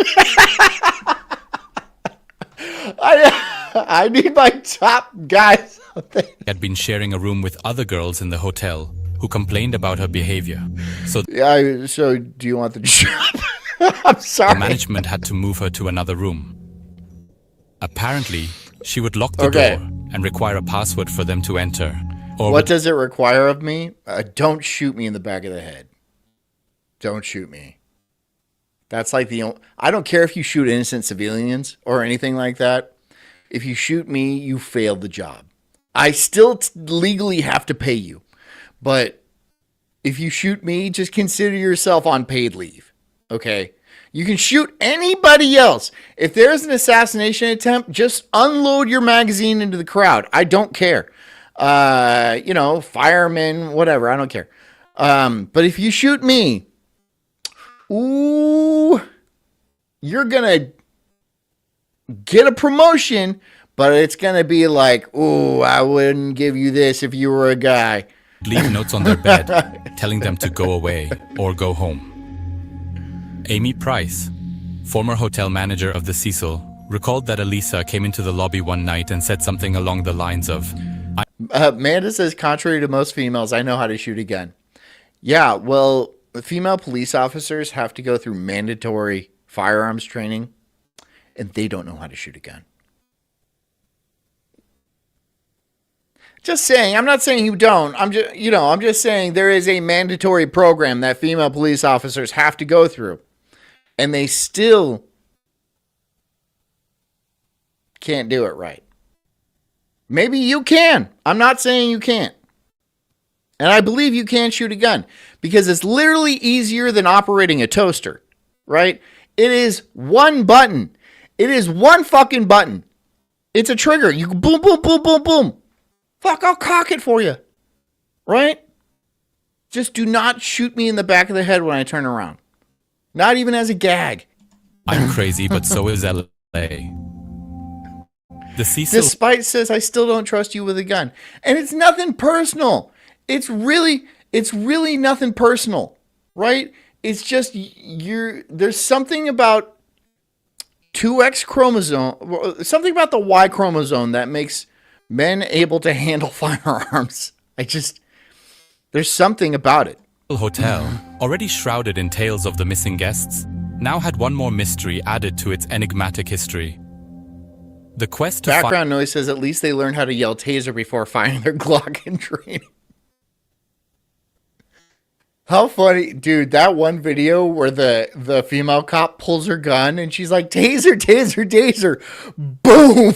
I need my top guys. Had been sharing a room with other girls in the hotel who complained about her behavior. So do you want the job? I'm sorry. The management had to move her to another room. Apparently, she would lock the door and require a password for them to enter. Or what does it require of me? Don't shoot me in the back of the head. Don't shoot me. That's I don't care if you shoot innocent civilians or anything like that. If you shoot me, you failed the job. I still legally have to pay you. But if you shoot me, just consider yourself on paid leave. Okay? You can shoot anybody else. If there's an assassination attempt, just unload your magazine into the crowd. I don't care. Firemen, whatever. I don't care. But if you shoot me, ooh, you're going to get a promotion, but it's going to be ooh, I wouldn't give you this if you were a guy. Leave notes on their bed, telling them to go away or go home. Amy Price, former hotel manager of the Cecil, recalled that Elisa came into the lobby one night and said something along the lines of, Amanda says, contrary to most females, I know how to shoot a gun. Yeah, well, female police officers have to go through mandatory firearms training, and they don't know how to shoot a gun. Just saying. I'm not saying you don't. I'm just saying there is a mandatory program that female police officers have to go through, and they still can't do it right. Maybe you can. I'm not saying you can't. And I believe you can shoot a gun because it's literally easier than operating a toaster, right? It is one button. It is one fucking button. It's a trigger. You can boom, boom, boom, boom, boom. Fuck, I'll cock it for you. Right? Just do not shoot me in the back of the head when I turn around. Not even as a gag. I'm crazy, but so is LA. The Cecil... Despite says, I still don't trust you with a gun. And it's nothing personal. It's really nothing personal. right? It's just there's something about 2X chromosome, something about the Y chromosome that makes men able to handle firearms. There's something about it. The hotel, already shrouded in tales of the missing guests, now had one more mystery added to its enigmatic history. The quest to Background noise says at least they learned how to yell taser before firing their Glock in training. How funny, dude, that one video where the female cop pulls her gun and she's like, taser, taser, taser. Boom.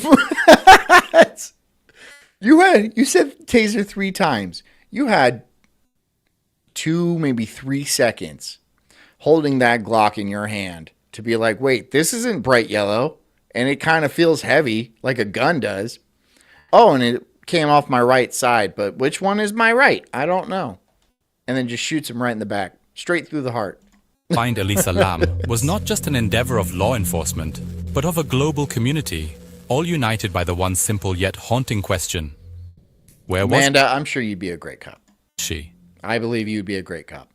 You said taser 3 times. You had 2, maybe 3 seconds holding that Glock in your hand to be like, wait, this isn't bright yellow. And it kind of feels heavy like a gun does. Oh, and it came off my right side, but which one is my right? I don't know. And then just shoots him right in the back, straight through the heart. Find Elisa Lam was not just an endeavor of law enforcement, but of a global community, all united by the one simple yet haunting question. Where was Amanda, I'm sure you'd be a great cop. she? I believe you'd be a great cop.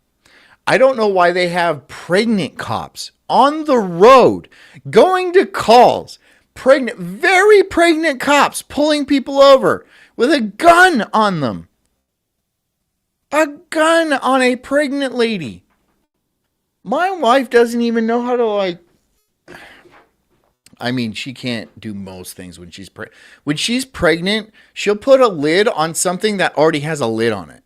I don't know why they have pregnant cops on the road going to calls. Very pregnant cops pulling people over with a gun on them. A gun on a pregnant lady. My wife doesn't even know how to I mean, she can't do most things when she's pregnant. When she's pregnant, she'll put a lid on something that already has a lid on it.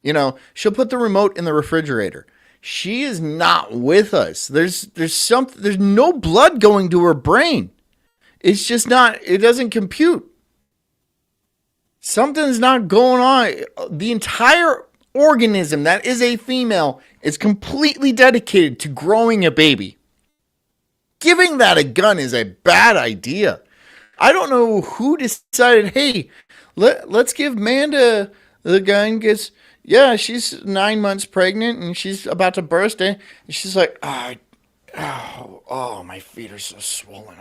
You know, she'll put the remote in the refrigerator. She is not with us. There's no blood going to her brain. It's just not, it doesn't compute. Something's not going on. The entire organism that is a female is completely dedicated to growing a baby. Giving that a gun is a bad idea. I don't know who decided, hey, let's give Amanda the gun. Yeah, she's 9 months pregnant and she's about to burst in. And she's like, oh, my feet are so swollen.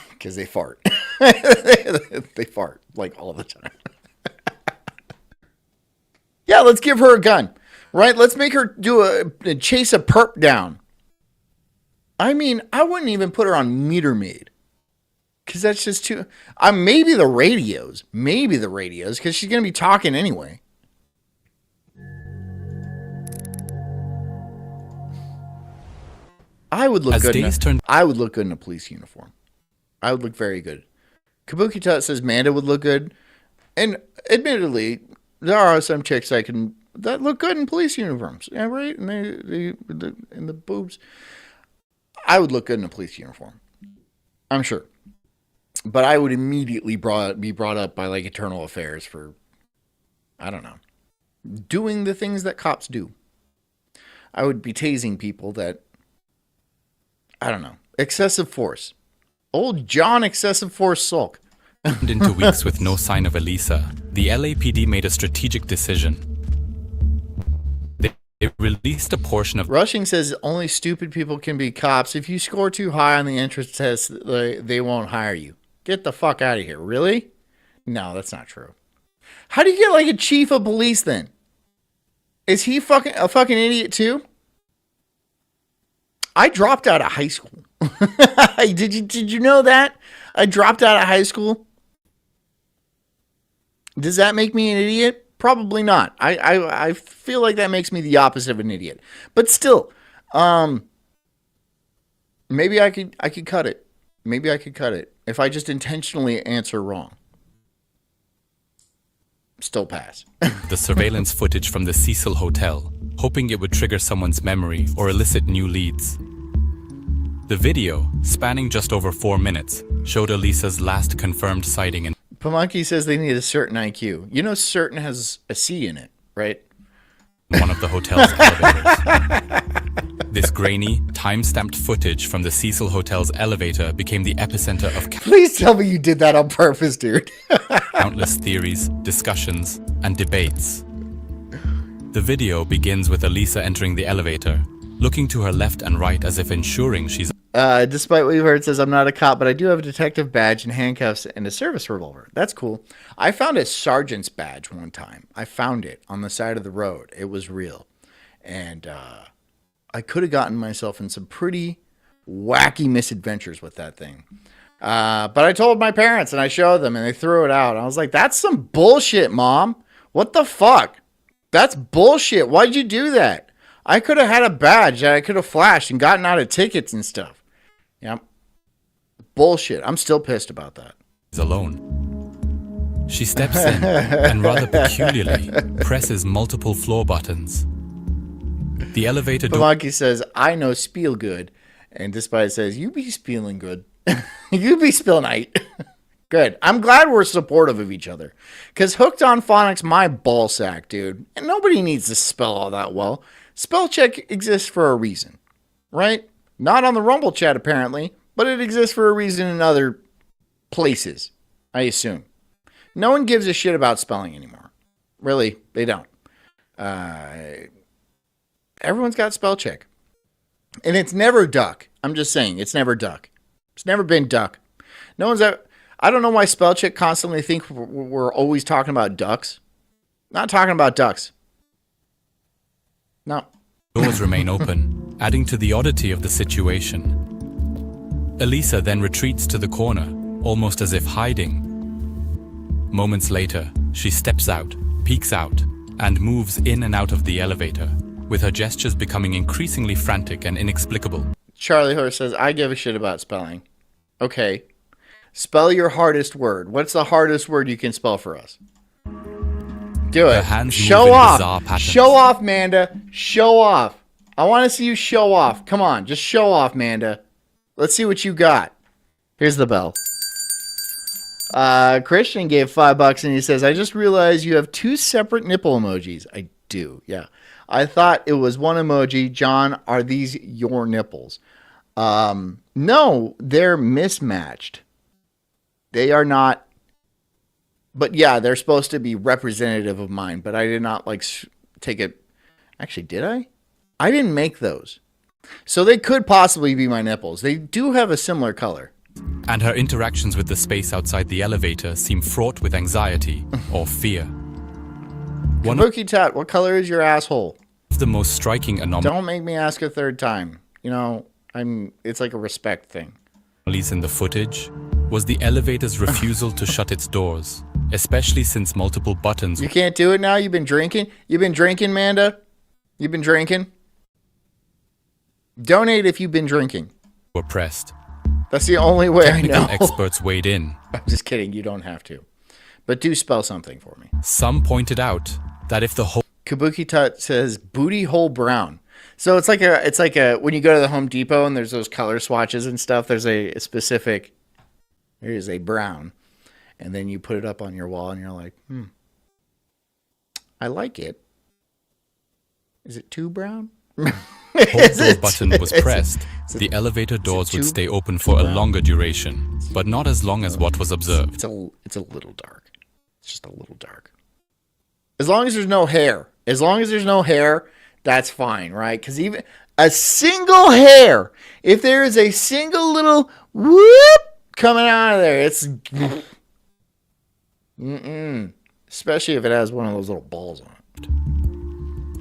Because they fart. They fart like all the time. Yeah, let's give her a gun. Right? Let's make her chase a perp down. I mean, I wouldn't even put her on meter maid. Because that's just too... maybe the radios. Because she's going to be talking anyway. I would look good. I would look good in a police uniform. I would look very good. Kabuki Tut says Manda would look good. And admittedly, there are some chicks that look good in police uniforms. Yeah, right? And the boobs. I would look good in a police uniform. I'm sure. But I would immediately be brought up by like internal affairs for, I don't know, doing the things that cops do. I would be tasing people that, I don't know, excessive force. Old John excessive force Sulk. Into weeks with no sign of Elisa, the LAPD made a strategic decision. They released a portion of... Rushing says only stupid people can be cops. If you score too high on the entrance test, they won't hire you. Get the fuck out of here. Really? No, that's not true. How do you get like a chief of police then? Is he a fucking idiot too? I dropped out of high school. Did you know that? I dropped out of high school. Does that make me an idiot? Probably not. I feel like that makes me the opposite of an idiot. But still, maybe I could cut it. Maybe I could cut it if I just intentionally answer wrong. Still pass. The surveillance footage from the Cecil Hotel, hoping it would trigger someone's memory or elicit new leads. The video, spanning just over 4 minutes, showed Elisa's last confirmed sighting in Pamunky says they need a certain IQ. You know certain has a C in it, right? one of the hotel's elevators. This grainy, time-stamped footage from the Cecil Hotel's elevator became the epicenter of Please tell me you did that on purpose, dude. countless theories, discussions, and debates. The video begins with Elisa entering the elevator, looking to her left and right as if ensuring she's Despite what you've heard, says, I'm not a cop, but I do have a detective badge and handcuffs and a service revolver. That's cool. I found a sergeant's badge one time. I found it on the side of the road. It was real. And I could have gotten myself in some pretty wacky misadventures with that thing. But I told my parents and I showed them and they threw it out. I was like, that's some bullshit, Mom. What the fuck? That's bullshit. Why'd you do that? I could have had a badge that I could have flashed and gotten out of tickets and stuff. Yep. Bullshit. I'm still pissed about that. Alone. She steps in and rather peculiarly presses multiple floor buttons. The elevator door... Monkey says, I know spiel good. And Despite says, you be spieling good. You be spill night. Good. I'm glad we're supportive of each other. Because Hooked on Phonics, my ball sack, dude. And nobody needs to spell all that well. Spell check exists for a reason. Right? Not on the Rumble chat, apparently. But it exists for a reason in other places, I assume. No one gives a shit about spelling anymore. Really, they don't. Everyone's got spell check. And it's never duck. I'm just saying, it's never duck. It's never been duck. No one's ever... I don't know why spell check constantly think we're always talking about ducks. Not talking about ducks. No. Doors remain open, adding to the oddity of the situation. Elisa then retreats to the corner, almost as if hiding. Moments later, she steps out, peeks out, and moves in and out of the elevator, with her gestures becoming increasingly frantic and inexplicable. Charlie Horse says, I give a shit about spelling. Okay. Spell your hardest word. What's the hardest word you can spell for us? Do it. Show off. Show off, Manda. Show off. I want to see you show off. Come on. Just show off, Manda. Let's see what you got. Here's the bell. Christian gave $5 and he says, I just realized you have 2 separate nipple emojis. I do. Yeah. I thought it was one emoji. John, are these your nipples? No, they're mismatched. They are not. But yeah, they're supposed to be representative of mine. But I did not take it. Actually, did I? I didn't make those. So they could possibly be my nipples. They do have a similar color. And her interactions with the space outside the elevator seem fraught with anxiety or fear. Kabuki Tat, what color is your asshole? The most striking anomaly. Don't make me ask a third time. You know, it's like a respect thing. In the footage was the elevator's refusal to shut its doors, especially since multiple buttons. You can't do it now? You've been drinking? You've been drinking, Manda? You've been drinking? Donate if you've been drinking. Were pressed. That's the only way Technical I know. experts weighed in. I'm just kidding. You don't have to. But do spell something for me. Some pointed out that if the whole... Kabuki Tut says booty hole brown. So it's like a when you go to the Home Depot and there's those color swatches and stuff, there's a specific, here's a brown. And then you put it up on your wall and you're like, I like it. Is it too brown? The button was pressed. The elevator doors would stay open for a longer duration, but not as long as what was observed. It's a little dark. It's just a little dark. As long as there's no hair. As long as there's no hair, that's fine, right? Because even a single hair, if there is a single little whoop coming out of there, it's... Especially if it has one of those little balls on it.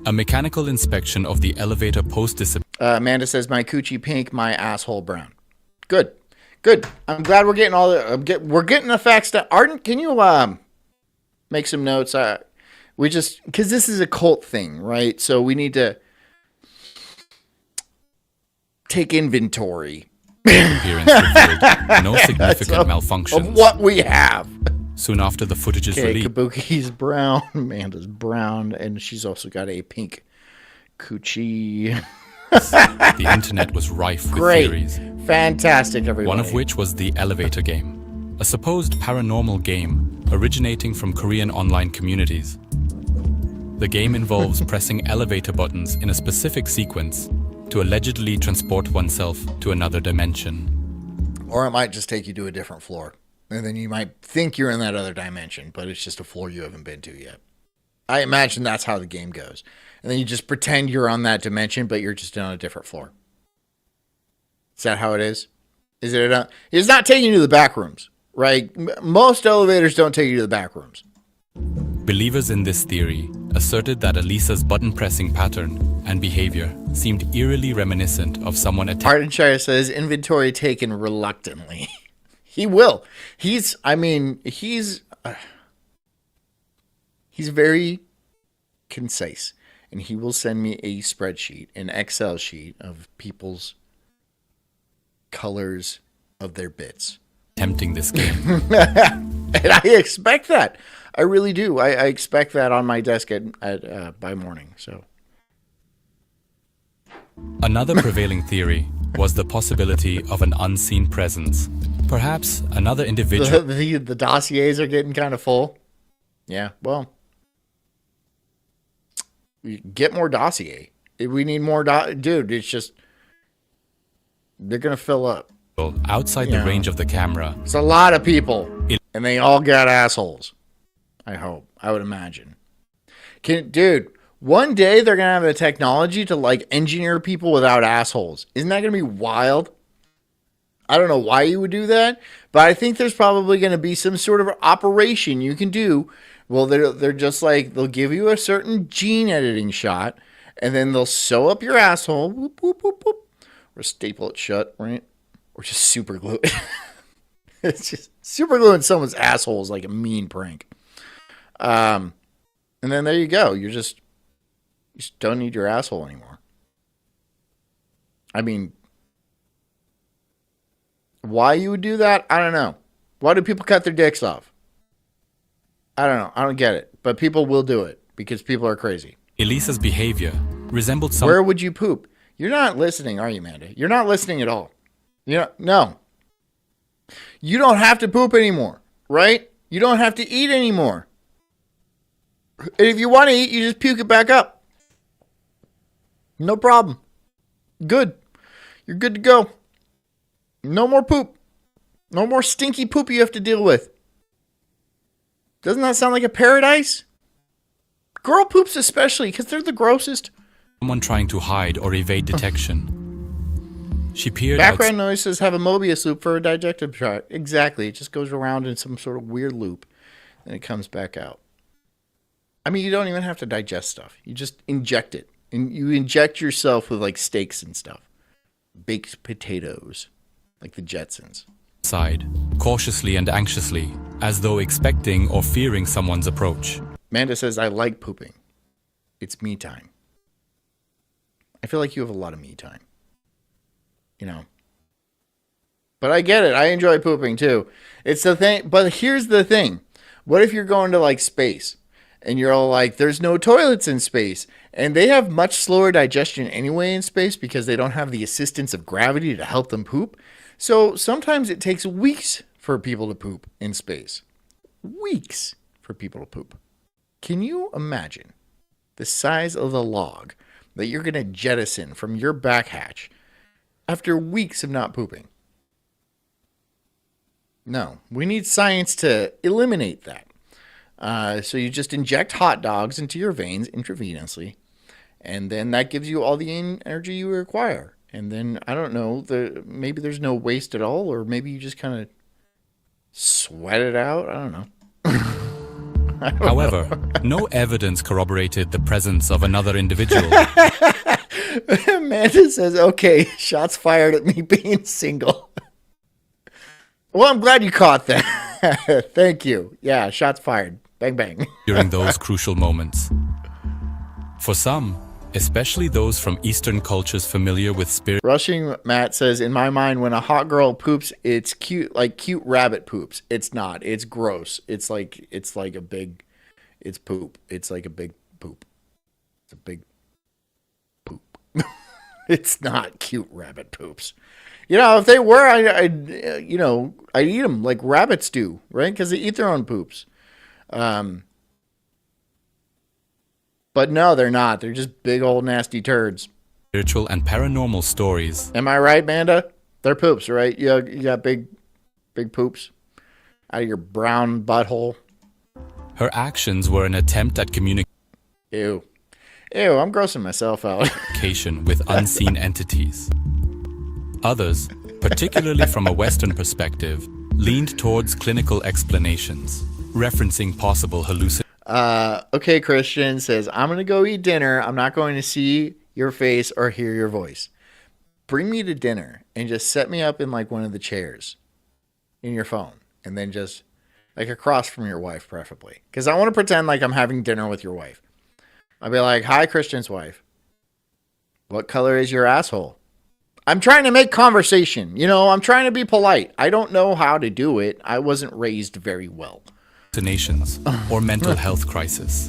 A mechanical inspection of the elevator post-disappearance. Amanda says, my coochie pink, my asshole brown. Good. Good. I'm glad we're getting all the... we're getting the facts down. Arden, can you make some notes? We just... Because this is a cult thing, right? So we need to take inventory. Appearance revealed no significant malfunctions. Of what we have. Soon after the footage is released. Kabuki's brown, Amanda's brown, and she's also got a pink coochie. The internet was rife with theories. Fantastic, everybody. One of which was the elevator game, a supposed paranormal game originating from Korean online communities. The game involves pressing elevator buttons in a specific sequence to allegedly transport oneself to another dimension. Or it might just take you to a different floor. And then you might think you're in that other dimension, but it's just a floor you haven't been to yet. I imagine that's how the game goes. And then you just pretend you're on that dimension, but you're just on a different floor. Is that how it is? Is it not? It's not taking you to the back rooms, right? Most elevators don't take you to the back rooms. Believers in this theory asserted that Elisa's button-pressing pattern and behavior seemed eerily reminiscent of someone attempting. Ardenshire says inventory taken reluctantly. He will. He's very concise, and he will send me a spreadsheet, an Excel sheet of people's colors of their bits. Attempting this game. And I expect that. I really do. I expect that on my desk by morning. So Another prevailing theory was the possibility of an unseen presence. Perhaps another individual. The dossiers are getting kind of full. Yeah, well, get more dossier. We need more dude. It's just they're gonna fill up outside the range of the camera. It's a lot of people, and they all got assholes. I hope. I would imagine. Dude, one day they're gonna have the technology to like engineer people without assholes. Isn't that gonna be wild? I don't know why you would do that, but I think there's probably gonna be some sort of operation you can do. Well, they're just like, they'll give you a certain gene editing shot, and then they'll sew up your asshole, whoop, whoop, whoop, whoop, or staple it shut, right? Or just super glue it. It's just super gluing someone's asshole is like a mean prank. And then there you go. You just don't need your asshole anymore. I mean, why you would do that? I don't know. Why do people cut their dicks off? I don't know. I don't get it. But people will do it because people are crazy. Elisa's behavior resembled some. Where would you poop? You're not listening, are you, Amanda? You're not listening at all. No. You don't have to poop anymore, right? You don't have to eat anymore. And if you want to eat, you just puke it back up. No problem. Good. You're good to go. No more poop. No more stinky poop you have to deal with. Doesn't that sound like a paradise? Girl poops especially, because they're the grossest. Someone trying to hide or evade detection. She peered Background noises have a Mobius loop for a digestive tract. Exactly. It just goes around in some sort of weird loop, and it comes back out. I mean, you don't even have to digest stuff. You just inject it. And you inject yourself with like steaks and stuff. Baked potatoes, like the Jetsons. Outside, cautiously and anxiously, as though expecting or fearing someone's approach. Amanda says, I like pooping. It's me time. I feel like you have a lot of me time. You know. But I get it. I enjoy pooping too. It's the thing. But here's the thing. What if you're going to like space and you're all like, there's no toilets in space, and they have much slower digestion anyway in space because they don't have the assistance of gravity to help them poop. So sometimes it takes weeks for people to poop in space. Weeks for people to poop. Can you imagine the size of the log that you're going to jettison from your back hatch after weeks of not pooping? No, we need science to eliminate that. So you just inject hot dogs into your veins intravenously, and then that gives you all the energy you require. And then, I don't know, maybe there's no waste at all, or maybe you just kind of sweat it out. I don't know. However, no evidence corroborated the presence of another individual. Amanda says, okay, shots fired at me being single. Well, I'm glad you caught that. Thank you. Yeah, shots fired. Bang, bang. During those crucial moments. For some, especially those from Eastern cultures familiar with spirit. Rushing Matt says, in my mind, when a hot girl poops, it's cute, like cute rabbit poops. It's not. It's gross. It's like a big, it's poop. It's like a big poop. It's a big poop. It's not cute rabbit poops. You know, if they were, I'd eat them like rabbits do, right? Because they eat their own poops. But no, they're not. They're just big old nasty turds. Spiritual and paranormal stories. Am I right, Manda? They're poops, right? You got big poops out of your brown butthole. Her actions were an attempt at communication. Ew. Ew, I'm grossing myself out. Communication with unseen entities. Others, particularly from a Western perspective, leaned towards clinical explanations, referencing possible hallucinations. Okay, Christian says, I'm going to go eat dinner. I'm not going to see your face or hear your voice. Bring me to dinner and just set me up in like one of the chairs in your phone. And then just like across from your wife, preferably. Because I want to pretend like I'm having dinner with your wife. I'll be like, hi, Christian's wife. What color is your asshole? I'm trying to make conversation. You know, I'm trying to be polite. I don't know how to do it. I wasn't raised very well. Or mental health crisis.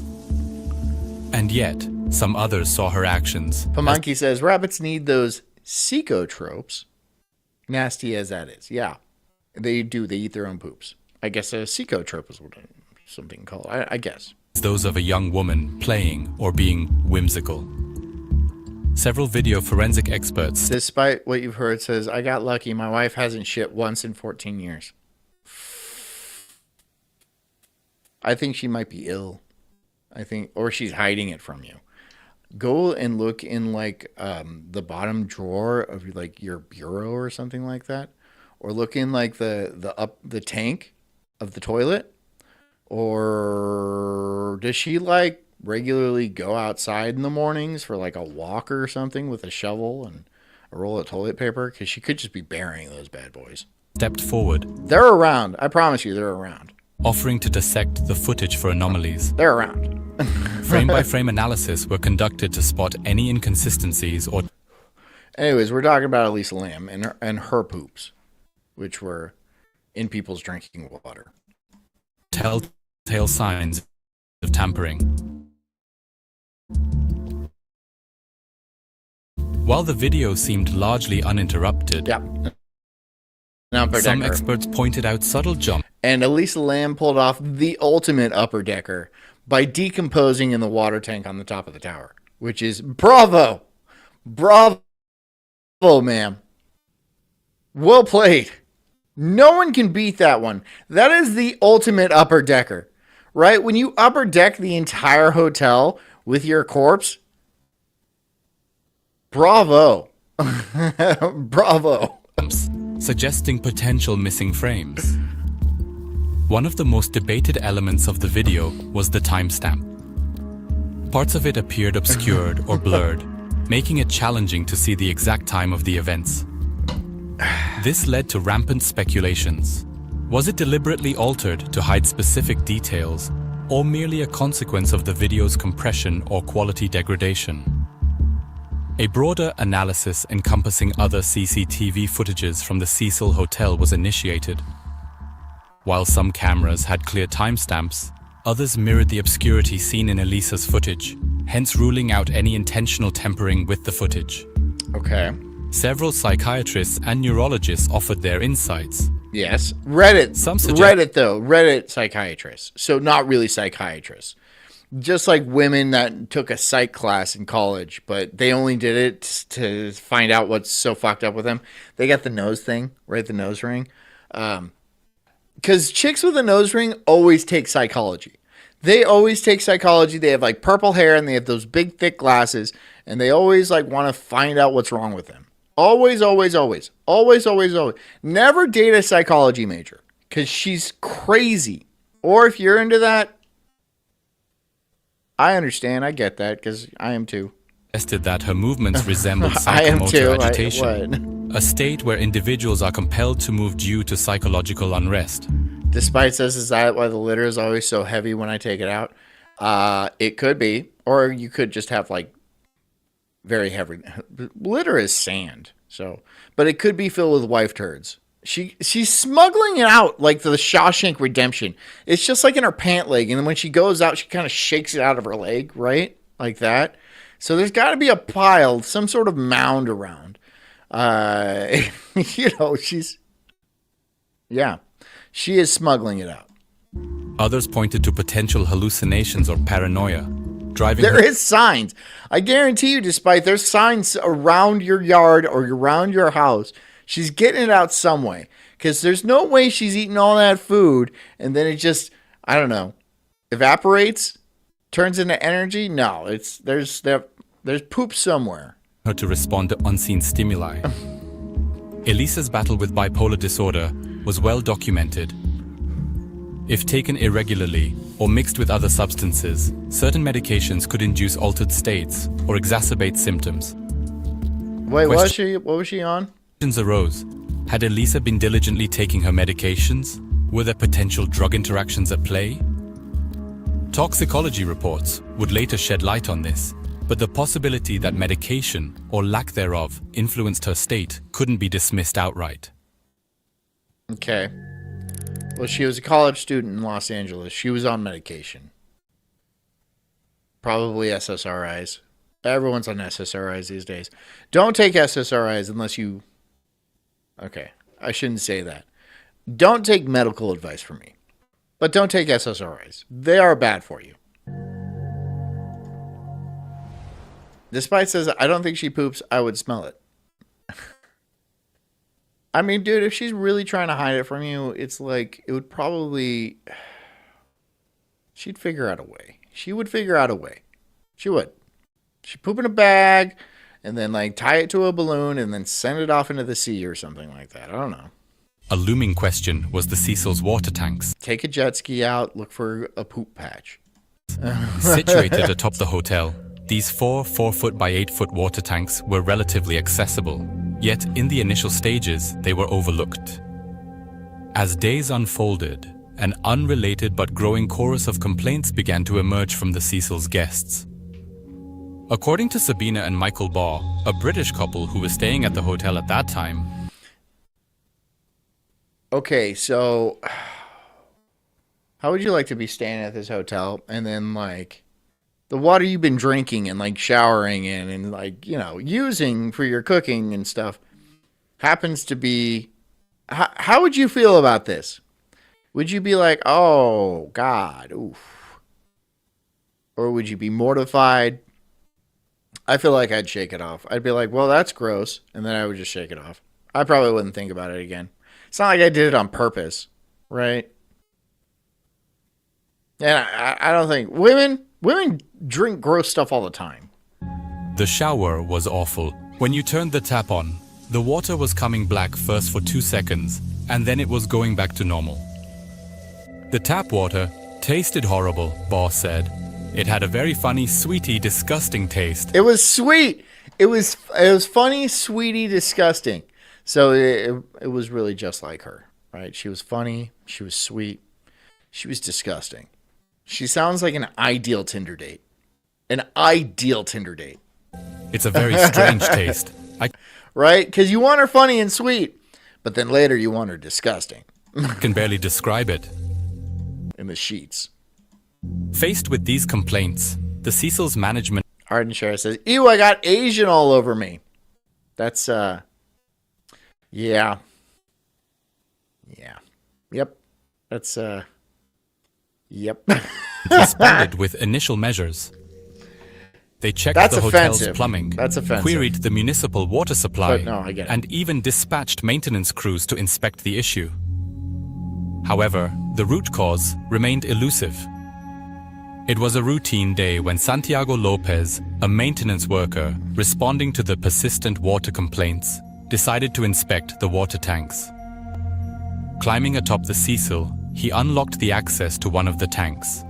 And yet, some others saw her actions. Pamonkey says, rabbits need those psychotropes. Nasty as that is. Yeah, they do. They eat their own poops. I guess a psychotrope is what something called. I guess. Those of a young woman playing or being whimsical. Several video forensic experts. Despite what you've heard, says, I got lucky. My wife hasn't shit once in 14 years. I think she might be ill. Or she's hiding it from you. Go and look in like the bottom drawer of like your bureau or something like that, or look in like the tank of the toilet. Or does she like regularly go outside in the mornings for like a walk or something with a shovel and a roll of toilet paper? Because she could just be burying those bad boys. Stepped forward. They're around. I promise you, they're around. Offering to dissect the footage for anomalies. They're around. Frame-by-frame analysis were conducted to spot any inconsistencies or... Anyways, we're talking about Elisa Lam and her poops, which were in people's drinking water. Telltale signs of tampering. While the video seemed largely uninterrupted, some experts pointed out subtle jumps. And Elisa Lam pulled off the ultimate upper decker by decomposing in the water tank on the top of the tower, which is bravo. Bravo, ma'am. Well played. No one can beat that one. That is the ultimate upper decker, right? When you upper deck the entire hotel with your corpse, bravo. Bravo. Suggesting potential missing frames. One of the most debated elements of the video was the timestamp. Parts of it appeared obscured or blurred, making it challenging to see the exact time of the events. This led to rampant speculations. Was it deliberately altered to hide specific details, or merely a consequence of the video's compression or quality degradation? A broader analysis encompassing other CCTV footages from the Cecil Hotel was initiated. While some cameras had clear timestamps, others mirrored the obscurity seen in Elisa's footage, hence ruling out any intentional tampering with the footage. Okay. Several psychiatrists and neurologists offered their insights. Yes. Reddit psychiatrists. So not really psychiatrists. Just like women that took a psych class in college, but they only did it to find out what's so fucked up with them. They got the nose thing, right? The nose ring. Because chicks with a nose ring always take psychology. They always take psychology. They have like purple hair and they have those big thick glasses and they always like want to find out what's wrong with them. Always, always, always. Always, always, always. Never date a psychology major because she's crazy. Or if you're into that, I understand. I get that because I am too. Suggested that her movements resembled psychomotor agitation, a state where individuals are compelled to move due to psychological unrest. Despite says, is that why the litter is always so heavy when I take it out? It could be. Or you could just have like very heavy. Litter is sand. So, but it could be filled with wife turds. She's smuggling it out like the Shawshank Redemption. It's just like in her pant leg. And then when she goes out, she kind of shakes it out of her leg, right? Like that. So there's got to be a pile, some sort of mound around. She is smuggling it out. Others pointed to potential hallucinations or paranoia. There is signs. I guarantee you, despite there's signs around your yard or around your house, she's getting it out some way. Because there's no way she's eating all that food and then it just, I don't know, evaporates Turns into energy? No, there's poop somewhere. Her to respond to unseen stimuli. Elisa's battle with bipolar disorder was well documented. If taken irregularly or mixed with other substances, certain medications could induce altered states or exacerbate symptoms. Wait, what was she on? Questions arose. Had Elisa been diligently taking her medications? Were there potential drug interactions at play? Toxicology reports would later shed light on this, but the possibility that medication, or lack thereof, influenced her state couldn't be dismissed outright. Okay. Well, she was a college student in Los Angeles. She was on medication. Probably SSRIs. Everyone's on SSRIs these days. Don't take SSRIs unless you... Okay, I shouldn't say that. Don't take medical advice from me. But don't take SSRIs. They are bad for you. Despite says, I don't think she poops, I would smell it. I mean, dude, if she's really trying to hide it from you, it's like, it would probably... She'd figure out a way. She would figure out a way. She would. She'd poop in a bag, and then, like, tie it to a balloon, and then send it off into the sea or something like that. I don't know. A looming question was the Cecil's water tanks. Take a jet ski out, look for a poop patch. Situated atop the hotel, these 4-foot by 8-foot water tanks were relatively accessible, yet in the initial stages they were overlooked. As days unfolded, an unrelated but growing chorus of complaints began to emerge from the Cecil's guests. According to Sabina and Michael Baugh, a British couple who was staying at the hotel at that time, okay, so how would you like to be staying at this hotel and then, like, the water you've been drinking and, like, showering in and, like, you know, using for your cooking and stuff happens to be... How would you feel about this? Would you be like, oh, God, oof? Or would you be mortified? I feel like I'd shake it off. I'd be like, well, that's gross. And then I would just shake it off. I probably wouldn't think about it again. It's not like I did it on purpose, right? And I don't think... Women drink gross stuff all the time. the shower was awful. When you turned the tap on, the water was coming black first for 2 seconds, and then it was going back to normal. The tap water tasted horrible, Boss said. It had a very funny, sweety, disgusting taste. It was sweet. It was funny, sweety, disgusting. So it was really just like her, right? She was funny. She was sweet. She was disgusting. She sounds like an ideal Tinder date. An ideal Tinder date. It's a very strange taste. Right? Because you want her funny and sweet, but then later you want her disgusting. I can barely describe it. In the sheets. Faced with these complaints, the Cecil's management... Arden Shara says, ew, I got Asian all over me. That's, yeah. Yeah. Yep. That's, yep. responded with initial measures. They checked the hotel's plumbing, That's offensive. queried the municipal water supply, But no, I get it. and even dispatched maintenance crews to inspect the issue. However, the root cause remained elusive. It was a routine day when Santiago Lopez, a maintenance worker responding to the persistent water complaints, decided to inspect the water tanks. Climbing atop the Cecil, he unlocked the access to one of the tanks.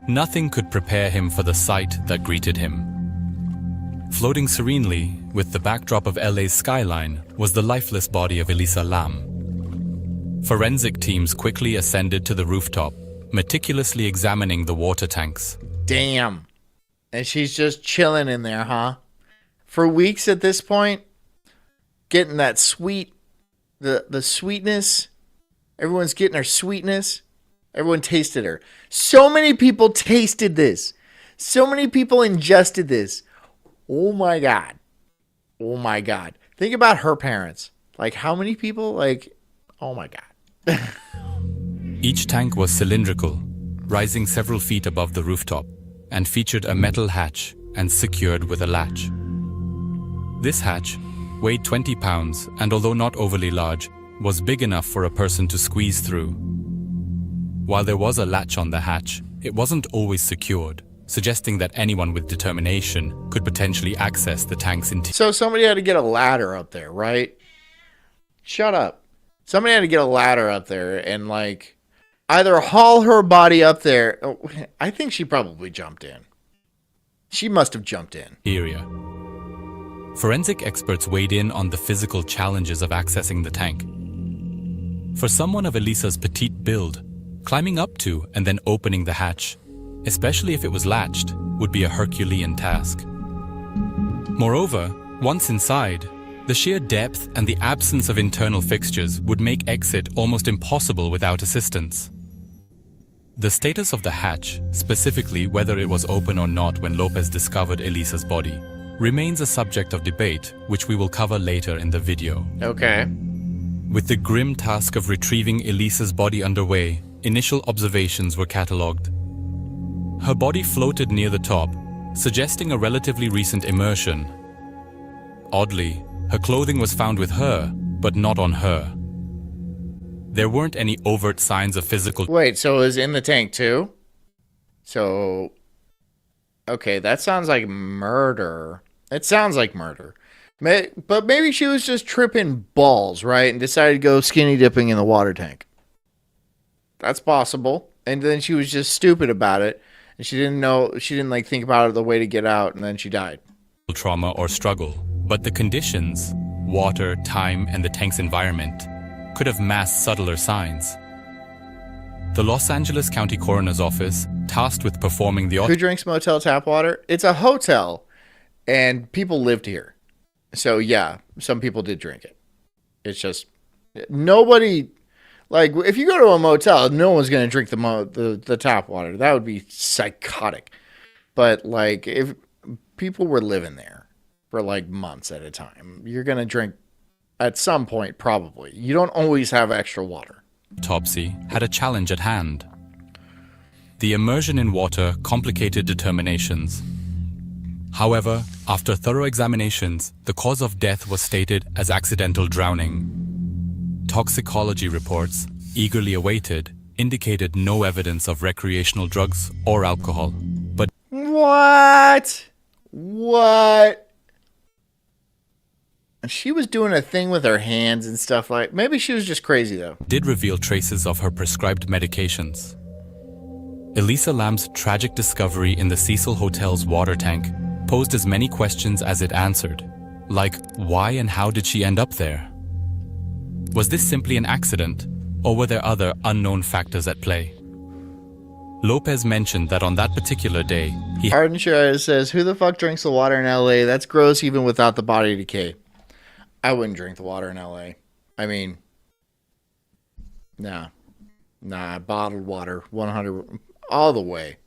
Nothing could prepare him for the sight that greeted him. Floating serenely, with the backdrop of LA's skyline, was the lifeless body of Elisa Lam. Forensic teams quickly ascended to the rooftop, meticulously examining the water tanks. Damn. And she's just chilling in there, huh? For weeks at this point, getting that sweet, the sweetness. Everyone's getting her sweetness. Everyone tasted her. So many people tasted this. So many people ingested this. Oh my God. Oh my God. Think about her parents. Like, how many people? Like, oh my God. Each tank was cylindrical, rising several feet above the rooftop, and featured a metal hatch and secured with a latch. This hatch weighed 20 pounds and, although not overly large, was big enough for a person to squeeze through. While there was a latch on the hatch, it wasn't always secured, suggesting that anyone with determination could potentially access the tank's interior. So somebody had to get a ladder up there, right? Shut up. Somebody had to get a ladder up there and, like, either haul her body up there. Oh, I think she probably jumped in. She must have jumped in. Forensic experts weighed in on the physical challenges of accessing the tank. For someone of Elisa's petite build, climbing up to and then opening the hatch, especially if it was latched, would be a Herculean task. Moreover, once inside, the sheer depth and the absence of internal fixtures would make exit almost impossible without assistance. The status of the hatch, specifically whether it was open or not when Lopez discovered Elisa's body, remains a subject of debate, which we will cover later in the video. Okay. With the grim task of retrieving Elisa's body underway, initial observations were catalogued. Her body floated near the top, suggesting a relatively recent immersion. Oddly, her clothing was found with her, but not on her. There weren't any overt signs of physical... Wait, so it was in the tank too? So... Okay, that sounds like murder. It sounds like murder. But maybe she was just tripping balls, right? And decided to go skinny dipping in the water tank. That's possible. And then she was just stupid about it. And she didn't like think about the way to get out, and then she died. Trauma or struggle. But the conditions, water, time, and the tank's environment could have masked subtler signs. The Los Angeles County Coroner's Office, tasked with performing the... Who drinks motel tap water? It's a hotel, and people lived here. So yeah, some people did drink it. It's just nobody... Like, if you go to a motel, no one's going to drink the tap water. That would be psychotic. But, like, if people were living there for, like, months at a time, you're going to drink at some point, probably. You don't always have extra water. Autopsy had a challenge at hand. The immersion in water complicated determinations. However, after thorough examinations, the cause of death was stated as accidental drowning. Toxicology reports, eagerly awaited, indicated no evidence of recreational drugs or alcohol. But What? She was doing a thing with her hands and stuff like... Maybe she was just crazy, though. did reveal traces of her prescribed medications. Elisa Lam's tragic discovery in the Cecil Hotel's water tank posed as many questions as it answered. Like, why and how did she end up there? Was this simply an accident, or were there other unknown factors at play? Lopez mentioned that on that particular day, he... Arden Shiraz says, who the fuck drinks the water in LA? That's gross even without the body decay. I wouldn't drink the water in LA. I mean, nah, bottled water, 100, all the way.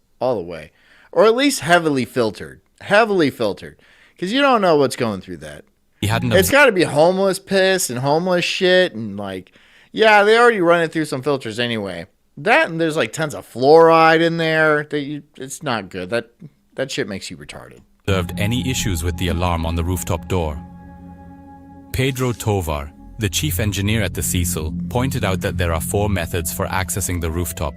Or at least heavily filtered. Because you don't know what's going through that. It's got to be homeless piss and homeless shit. And like, yeah, they already run it through some filters anyway. That and there's like tons of fluoride in there. It's not good. That shit makes you retarded. Observed any issues with the alarm on the rooftop door. Pedro Tovar, the chief engineer at the Cecil, pointed out that there are 4 methods for accessing the rooftop.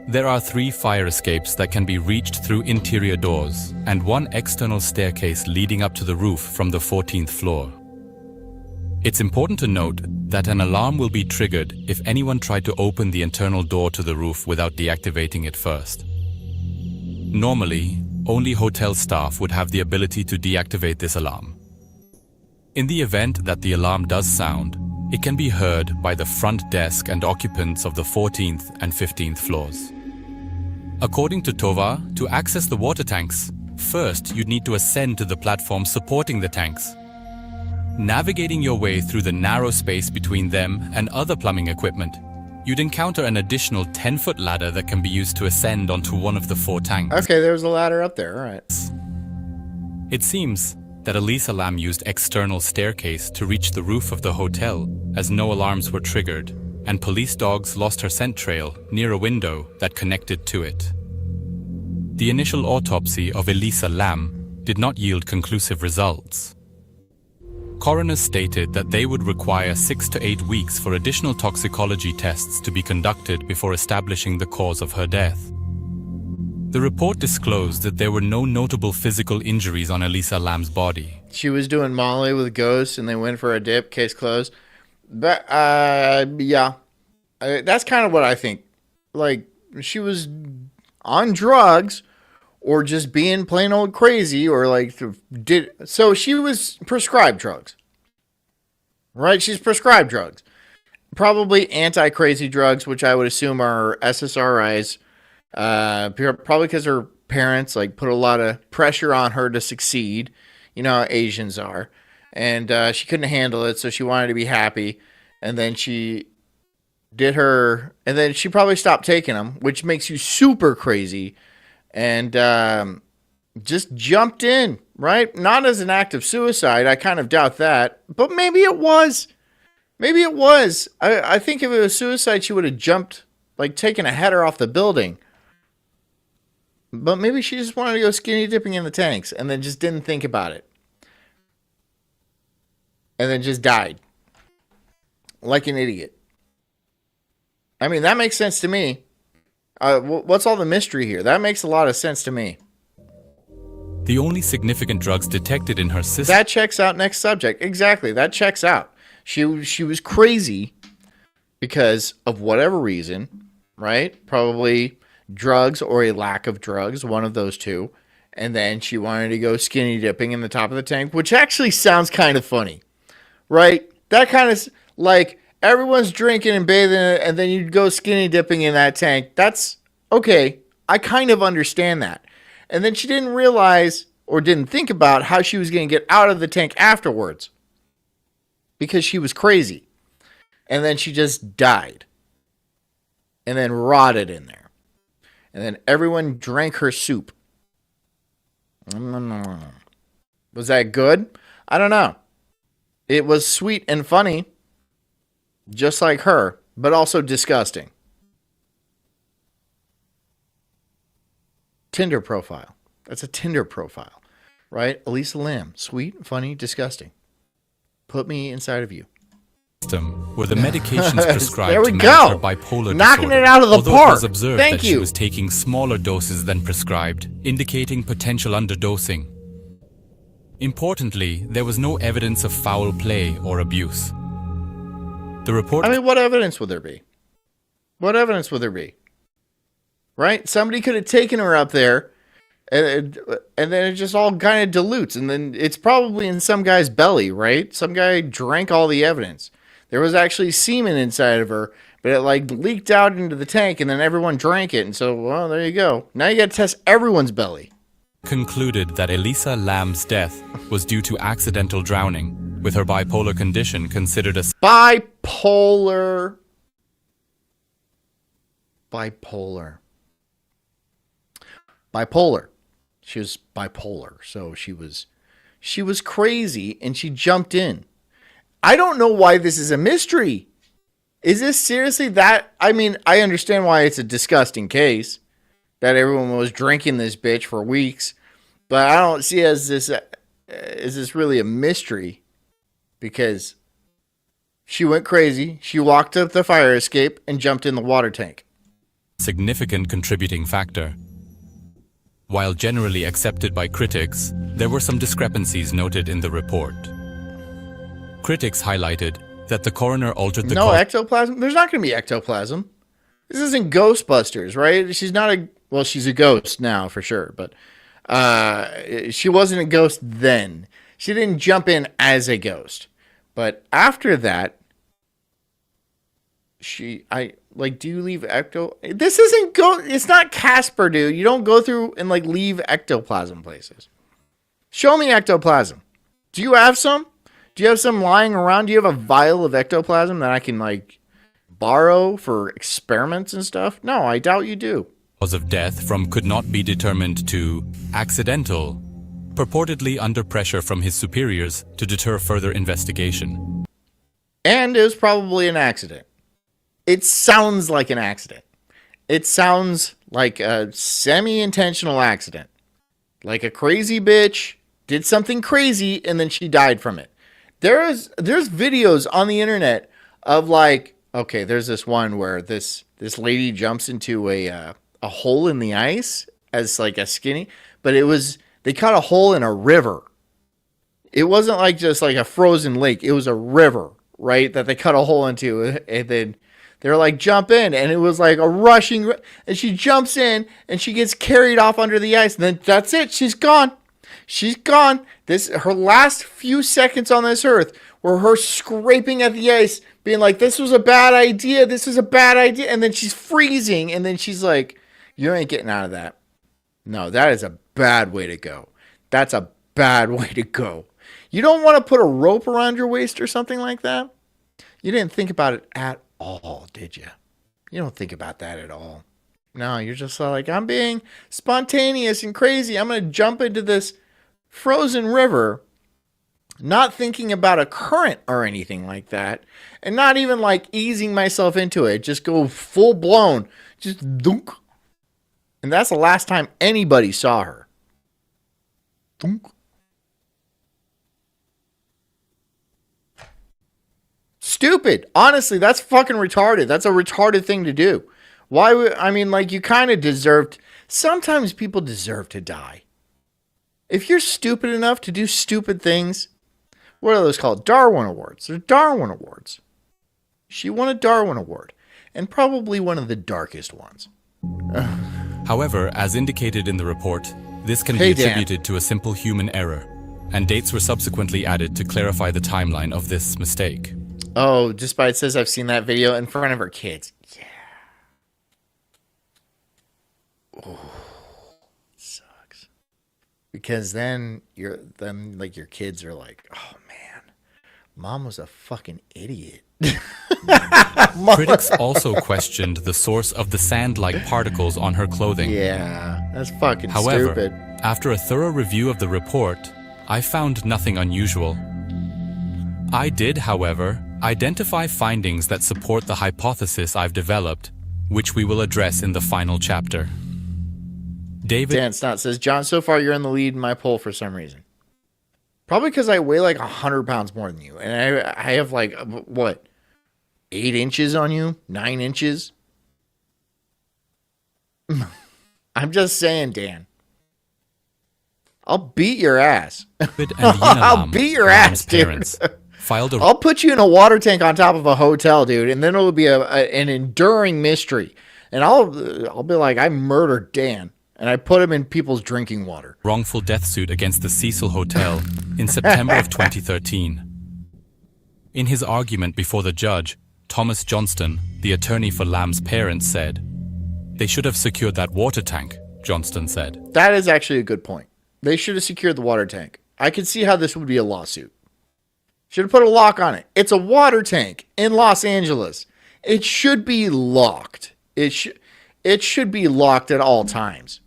There are 3 fire escapes that can be reached through interior doors and 1 external staircase leading up to the roof from the 14th floor. It's important to note that an alarm will be triggered if anyone tried to open the internal door to the roof without deactivating it first. Normally, only hotel staff would have the ability to deactivate this alarm. In the event that the alarm does sound, it can be heard by the front desk and occupants of the 14th and 15th floors. According to Tovar, to access the water tanks, first you'd need to ascend to the platform supporting the tanks. Navigating your way through the narrow space between them and other plumbing equipment, you'd encounter an additional 10-foot ladder that can be used to ascend onto one of the 4 tanks. Okay, there's a ladder up there, all right. It seems that Elisa Lam used external staircase to reach the roof of the hotel as no alarms were triggered, and police dogs lost her scent trail near a window that connected to it. The initial autopsy of Elisa Lam did not yield conclusive results. Coroners stated that they would require 6 to 8 weeks for additional toxicology tests to be conducted before establishing the cause of her death. The report disclosed that there were no notable physical injuries on Elisa Lam's body. She was doing Molly with ghosts and they went for a dip, case closed. But, yeah. That's kind of what I think. Like, she was on drugs or just being plain old crazy or like so she was prescribed drugs. Right? She's prescribed drugs. Probably anti-crazy drugs, which I would assume are SSRIs. Probably because her parents like put a lot of pressure on her to succeed. You know how Asians are. And she couldn't handle it, so she wanted to be happy. And then she did her... And then she probably stopped taking them, which makes you super crazy. And just jumped in, right? Not as an act of suicide. I kind of doubt that. But maybe it was. Maybe it was. I think if it was suicide, she would have jumped, like taken a header off the building. But maybe she just wanted to go skinny dipping in the tanks and then just didn't think about it. And then just died. Like an idiot. I mean, that makes sense to me. What's all the mystery here? That makes a lot of sense to me. The only significant drugs detected in her system... That checks out. Next subject. Exactly. That checks out. She was crazy because of whatever reason, right? Probably drugs or a lack of drugs, one of those two. And then she wanted to go skinny dipping in the top of the tank, which actually sounds kind of funny, right? That kind of like everyone's drinking and bathing and then you'd go skinny dipping in that tank. That's okay. I kind of understand that. And then she didn't realize or didn't think about how she was going to get out of the tank afterwards because she was crazy. And then she just died and then rotted in there. And then everyone drank her soup. Was that good? I don't know. It was sweet and funny, just like her, but also disgusting. Tinder profile. That's a Tinder profile, right? Elisa Lam. Sweet, funny, disgusting. Put me inside of you. Were the medications prescribed there we to go. manage her bipolar Knocking disorder, it out of the although park. It was observed Thank that you. she was taking smaller doses than prescribed, indicating potential underdosing. Importantly, there was no evidence of foul play or abuse. The report... I mean, what evidence would there be? What evidence would there be? Right? Somebody could have taken her up there and then it just all kind of dilutes. And then it's probably in some guy's belly, right? Some guy drank all the evidence. There was actually semen inside of her, but it like leaked out into the tank and then everyone drank it. And so, well, there you go. Now you got to test everyone's belly. Concluded that Elisa Lam's death was due to accidental drowning, with her bipolar condition considered a... Bipolar. She was bipolar, so she was crazy and she jumped in. I don't know why this is a mystery. Is this seriously that? I mean, I understand why it's a disgusting case that everyone was drinking this bitch for weeks, but I don't see as this is this really a mystery because she went crazy. She walked up the fire escape and jumped in the water tank. Significant contributing factor. While generally accepted by critics, there were some discrepancies noted in the report. Critics highlighted that the coroner altered the... No ectoplasm? There's not going to be ectoplasm. This isn't Ghostbusters, right? She's not a... Well, she's a ghost now, for sure, but she wasn't a ghost then. She didn't jump in as a ghost. But after that, do you leave This isn't it's not Casper, dude. You don't go through and like leave ectoplasm places. Show me ectoplasm. Do you have some? Do you have some lying around? Do you have a vial of ectoplasm that I can like borrow for experiments and stuff? No, I doubt you do. Cause of death from could not be determined to accidental, purportedly under pressure from his superiors to deter further investigation. And it was probably an accident. It sounds like an accident. It sounds like a semi-intentional accident. Like a crazy bitch did something crazy and then she died from it. There's videos on the internet of like, okay, there's this one where this lady jumps into a hole in the ice as like a skinny, but they cut a hole in a river. It wasn't like just like a frozen lake. It was a river, right? That they cut a hole into. And then they're like, jump in. And it was like a rushing. And she jumps in and she gets carried off under the ice. And then that's it. She's gone. She's gone. Her last few seconds on this earth were her scraping at the ice, being like, this was a bad idea. This is a bad idea. And then she's freezing. And then she's like, you ain't getting out of that. No, that is a bad way to go. That's a bad way to go. You don't want to put a rope around your waist or something like that? You didn't think about it at all, did you? You don't think about that at all. No, you're just like, I'm being spontaneous and crazy. I'm going to jump into this frozen river, not thinking about a current or anything like that, and not even like easing myself into it. Just go full blown. Just dunk. And that's the last time anybody saw her. Dunk. Stupid. Honestly, that's fucking retarded. That's a retarded thing to do. Why would, I mean, like, you kind of deserved, sometimes people deserve to die. If you're stupid enough to do stupid things, what are those called? Darwin Awards. They're Darwin Awards. She won a Darwin Award, and probably one of the darkest ones. However, as indicated in the report, this can be attributed to a simple human error, and dates were subsequently added to clarify the timeline of this mistake. Oh, despite it says I've seen that video in front of her kids. Yeah. Oh, sucks. Because then your kids are like, oh man, mom was a fucking idiot. Critics also questioned the source of the sand-like particles on her clothing. Yeah, that's fucking However, stupid. After a thorough review of the report, I found nothing unusual. I did, however, identify findings that support the hypothesis I've developed, which we will address in the final chapter. David Dan Snot says, John, so far you're in the lead in my poll for some reason. Probably because I weigh like 100 pounds more than you. And I have like, what, 8 inches on you? 9 inches? I'm just saying, Dan. I'll beat your ass. I'll beat your ass, dude. I'll put you in a water tank on top of a hotel, dude, and then it'll be an enduring mystery. And I'll be like, I murdered Dan, and I put him in people's drinking water. Wrongful death suit against the Cecil Hotel in September of 2013. In his argument before the judge, Thomas Johnston, the attorney for Lamb's parents, said, "They should have secured that water tank," Johnston said. That is actually a good point. They should have secured the water tank. I could see how this would be a lawsuit. Should have put a lock on it. It's a water tank in Los Angeles. It should be locked. It should be locked at all times.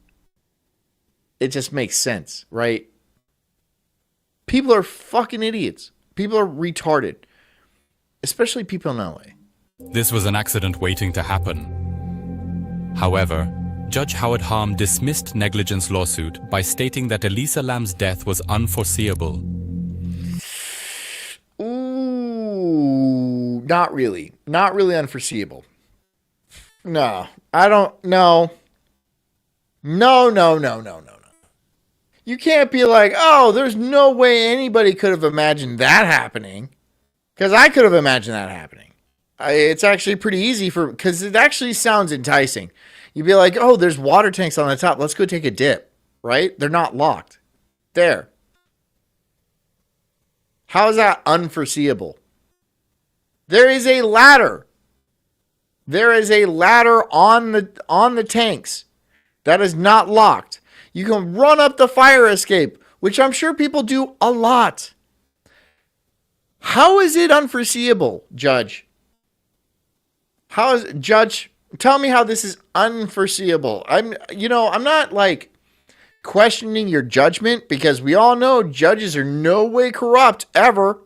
It just makes sense, right? People are fucking idiots. People are retarded. Especially people in LA. This was an accident waiting to happen. However, Judge Howard Harm dismissed negligence lawsuit by stating that Elisa Lam's death was unforeseeable. Ooh, not really. Not really unforeseeable. No, I don't know. No. You can't be like, oh, there's no way anybody could have imagined that happening. Because I could have imagined that happening. It's actually pretty easy because it actually sounds enticing. You'd be like, oh, there's water tanks on the top. Let's go take a dip, right? They're not locked. There. How is that unforeseeable? There is a ladder. There is a ladder on the tanks that is not locked. You can run up the fire escape, which I'm sure people do a lot. How is it unforeseeable, Judge? Judge, tell me how this is unforeseeable. I'm not like questioning your judgment because we all know judges are no way corrupt ever.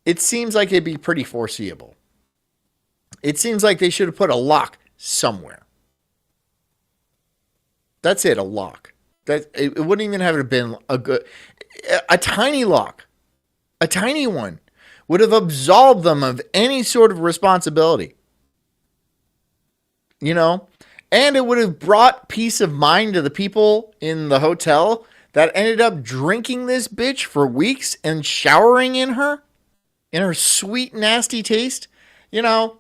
It seems like it'd be pretty foreseeable. It seems like they should have put a lock somewhere. That's it, a lock. It wouldn't even have been a tiny lock. A tiny one would have absolved them of any sort of responsibility. You know, And it would have brought peace of mind to the people in the hotel that ended up drinking this bitch for weeks and showering in her sweet, nasty taste. You know,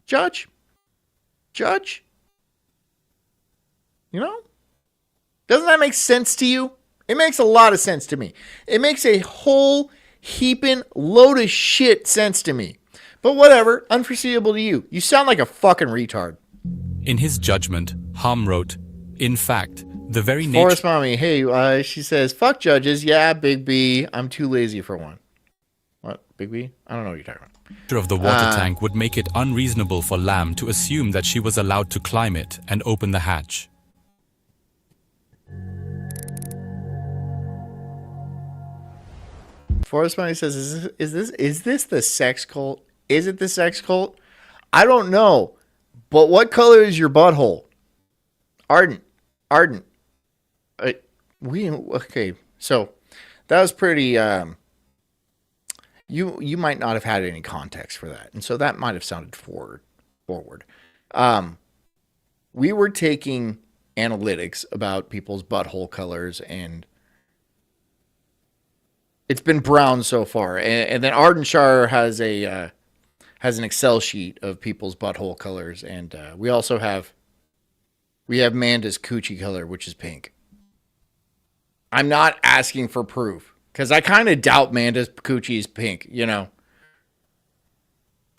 Judge, you know, doesn't that make sense to you? It makes a lot of sense to me. It makes a whole heaping load of shit sense to me. But whatever, unforeseeable to you. You sound like a fucking retard. In his judgment, Hum wrote, "In fact, the very Forrest nature..." Mommy, hey, she says, fuck judges. Yeah, Big B, I'm too lazy for one. What, Big B? I don't know what you're talking about. Of the water tank would make it unreasonable for Lamb to assume that she was allowed to climb it and open the hatch. Forrest Money says, is this the sex cult? Is it the sex cult? I don't know. But what color is your butthole? Ardent. Okay. So that was pretty, you might not have had any context for that. And so that might have sounded forward. We were taking analytics about people's butthole colors, and it's been brown so far. And then Ardenshire has an Excel sheet of people's butthole colors, and we have Manda's coochie color, which is pink. I'm not asking for proof, because I kind of doubt Manda's coochie is pink, you know.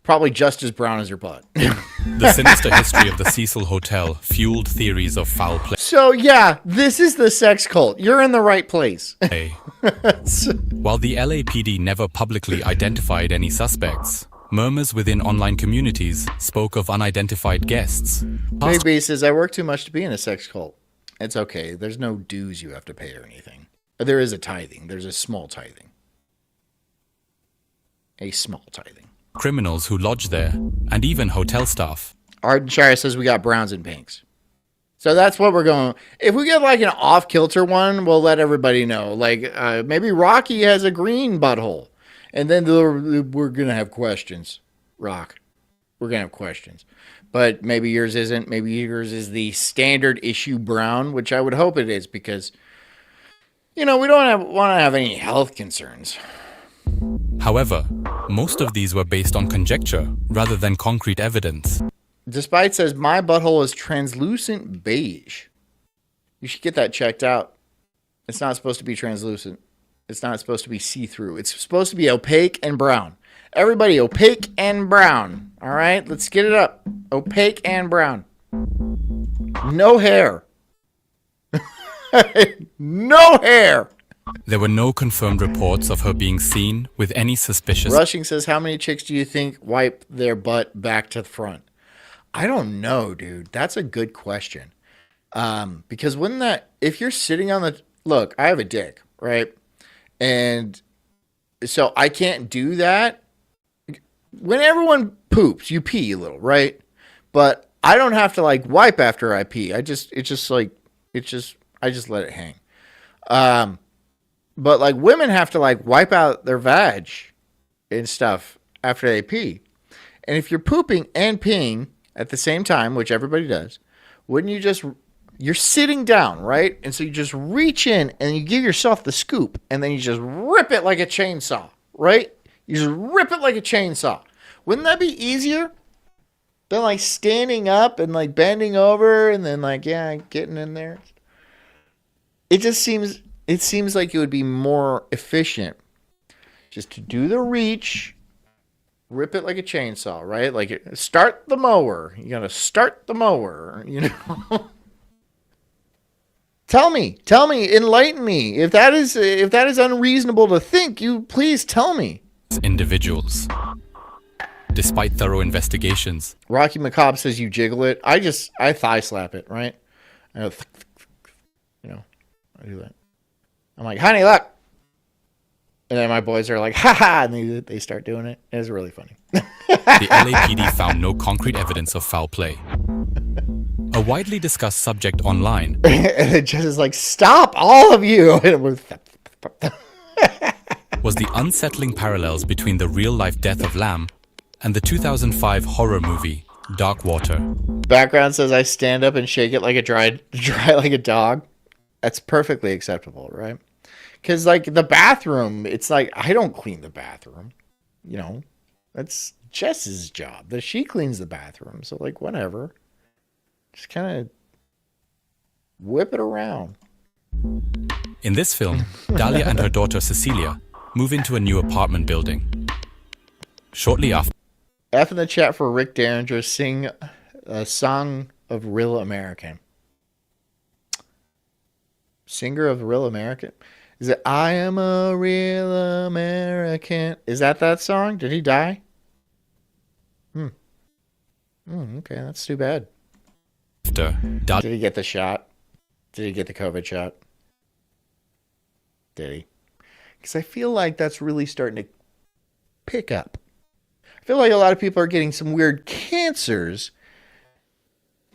Probably just as brown as her butt. The sinister history of the Cecil Hotel fueled theories of foul play. So yeah, this is the sex cult. You're in the right place. While the LAPD never publicly identified any suspects, murmurs within online communities spoke of unidentified guests. Big B says, I work too much to be in a sex cult. It's okay. There's no dues you have to pay or anything. There is a tithing. There's a small tithing. A small tithing. Criminals who lodge there, and even hotel staff. Ardenshire says we got browns and pinks. So that's what we're going. If we get like an off-kilter one, we'll let everybody know. Like maybe Rocky has a green butthole. And then we're going to have questions. Rock. We're going to have questions. But maybe yours isn't. Maybe yours is the standard issue brown, which I would hope it is, because, you know, we don't want to have any health concerns. However, most of these were based on conjecture rather than concrete evidence. Despite says, my butthole is translucent beige. You should get that checked out. It's not supposed to be translucent. It's not supposed to be see-through. It's supposed to be opaque and brown. Everybody, opaque and brown. All right, let's get it up. Opaque and brown. No hair. No hair. There were no confirmed reports of her being seen with any suspicious... Rushing says, how many chicks do you think wipe their butt back to the front? I don't know, dude. That's a good question. Because wouldn't that... If you're sitting on the... Look, I have a dick, right? And so I can't do that. When everyone poops, you pee a little, right? But I don't have to like wipe after I pee. I just let it hang. But like women have to like wipe out their vag and stuff after they pee. And if you're pooping and peeing at the same time, which everybody does, wouldn't you just... You're sitting down, right? And so you just reach in and you give yourself the scoop and then you just rip it like a chainsaw, right? You just rip it like a chainsaw. Wouldn't that be easier than like standing up and like bending over and then like, yeah, getting in there? It seems like it would be more efficient just to do the reach, rip it like a chainsaw, right? Like start the mower. You got to start the mower, you know? Tell me, enlighten me. If that is unreasonable to think, you please tell me. Individuals. Despite thorough investigations. Rocky McCobb says you jiggle it. I thigh slap it, right? I go, you know, I do that. I'm like, honey, look. And then my boys are like, ha ha, and they start doing it. It's really funny. The LAPD found no concrete evidence of foul play. A widely discussed subject online. And it just is like, stop, all of you. Was the unsettling parallels between the real-life death of Lamb and the 2005 horror movie, Dark Water. Background says I stand up and shake it like a dry like a dog. That's perfectly acceptable, right? Because, like, the bathroom, it's like, I don't clean the bathroom. You know, that's Jess's job. That she cleans the bathroom. So, like, whatever. Just kind of whip it around. In this film, Dahlia and her daughter Cecilia move into a new apartment building. Shortly after... F in the chat for Rick Derringer, sing a song of Real American. Singer of Real American? Is it I Am a Real American? Is that song? Did he die? Okay, that's too bad. Did he get the shot? Did he get the COVID shot? Did he? Because I feel like that's really starting to pick up. I feel like a lot of people are getting some weird cancers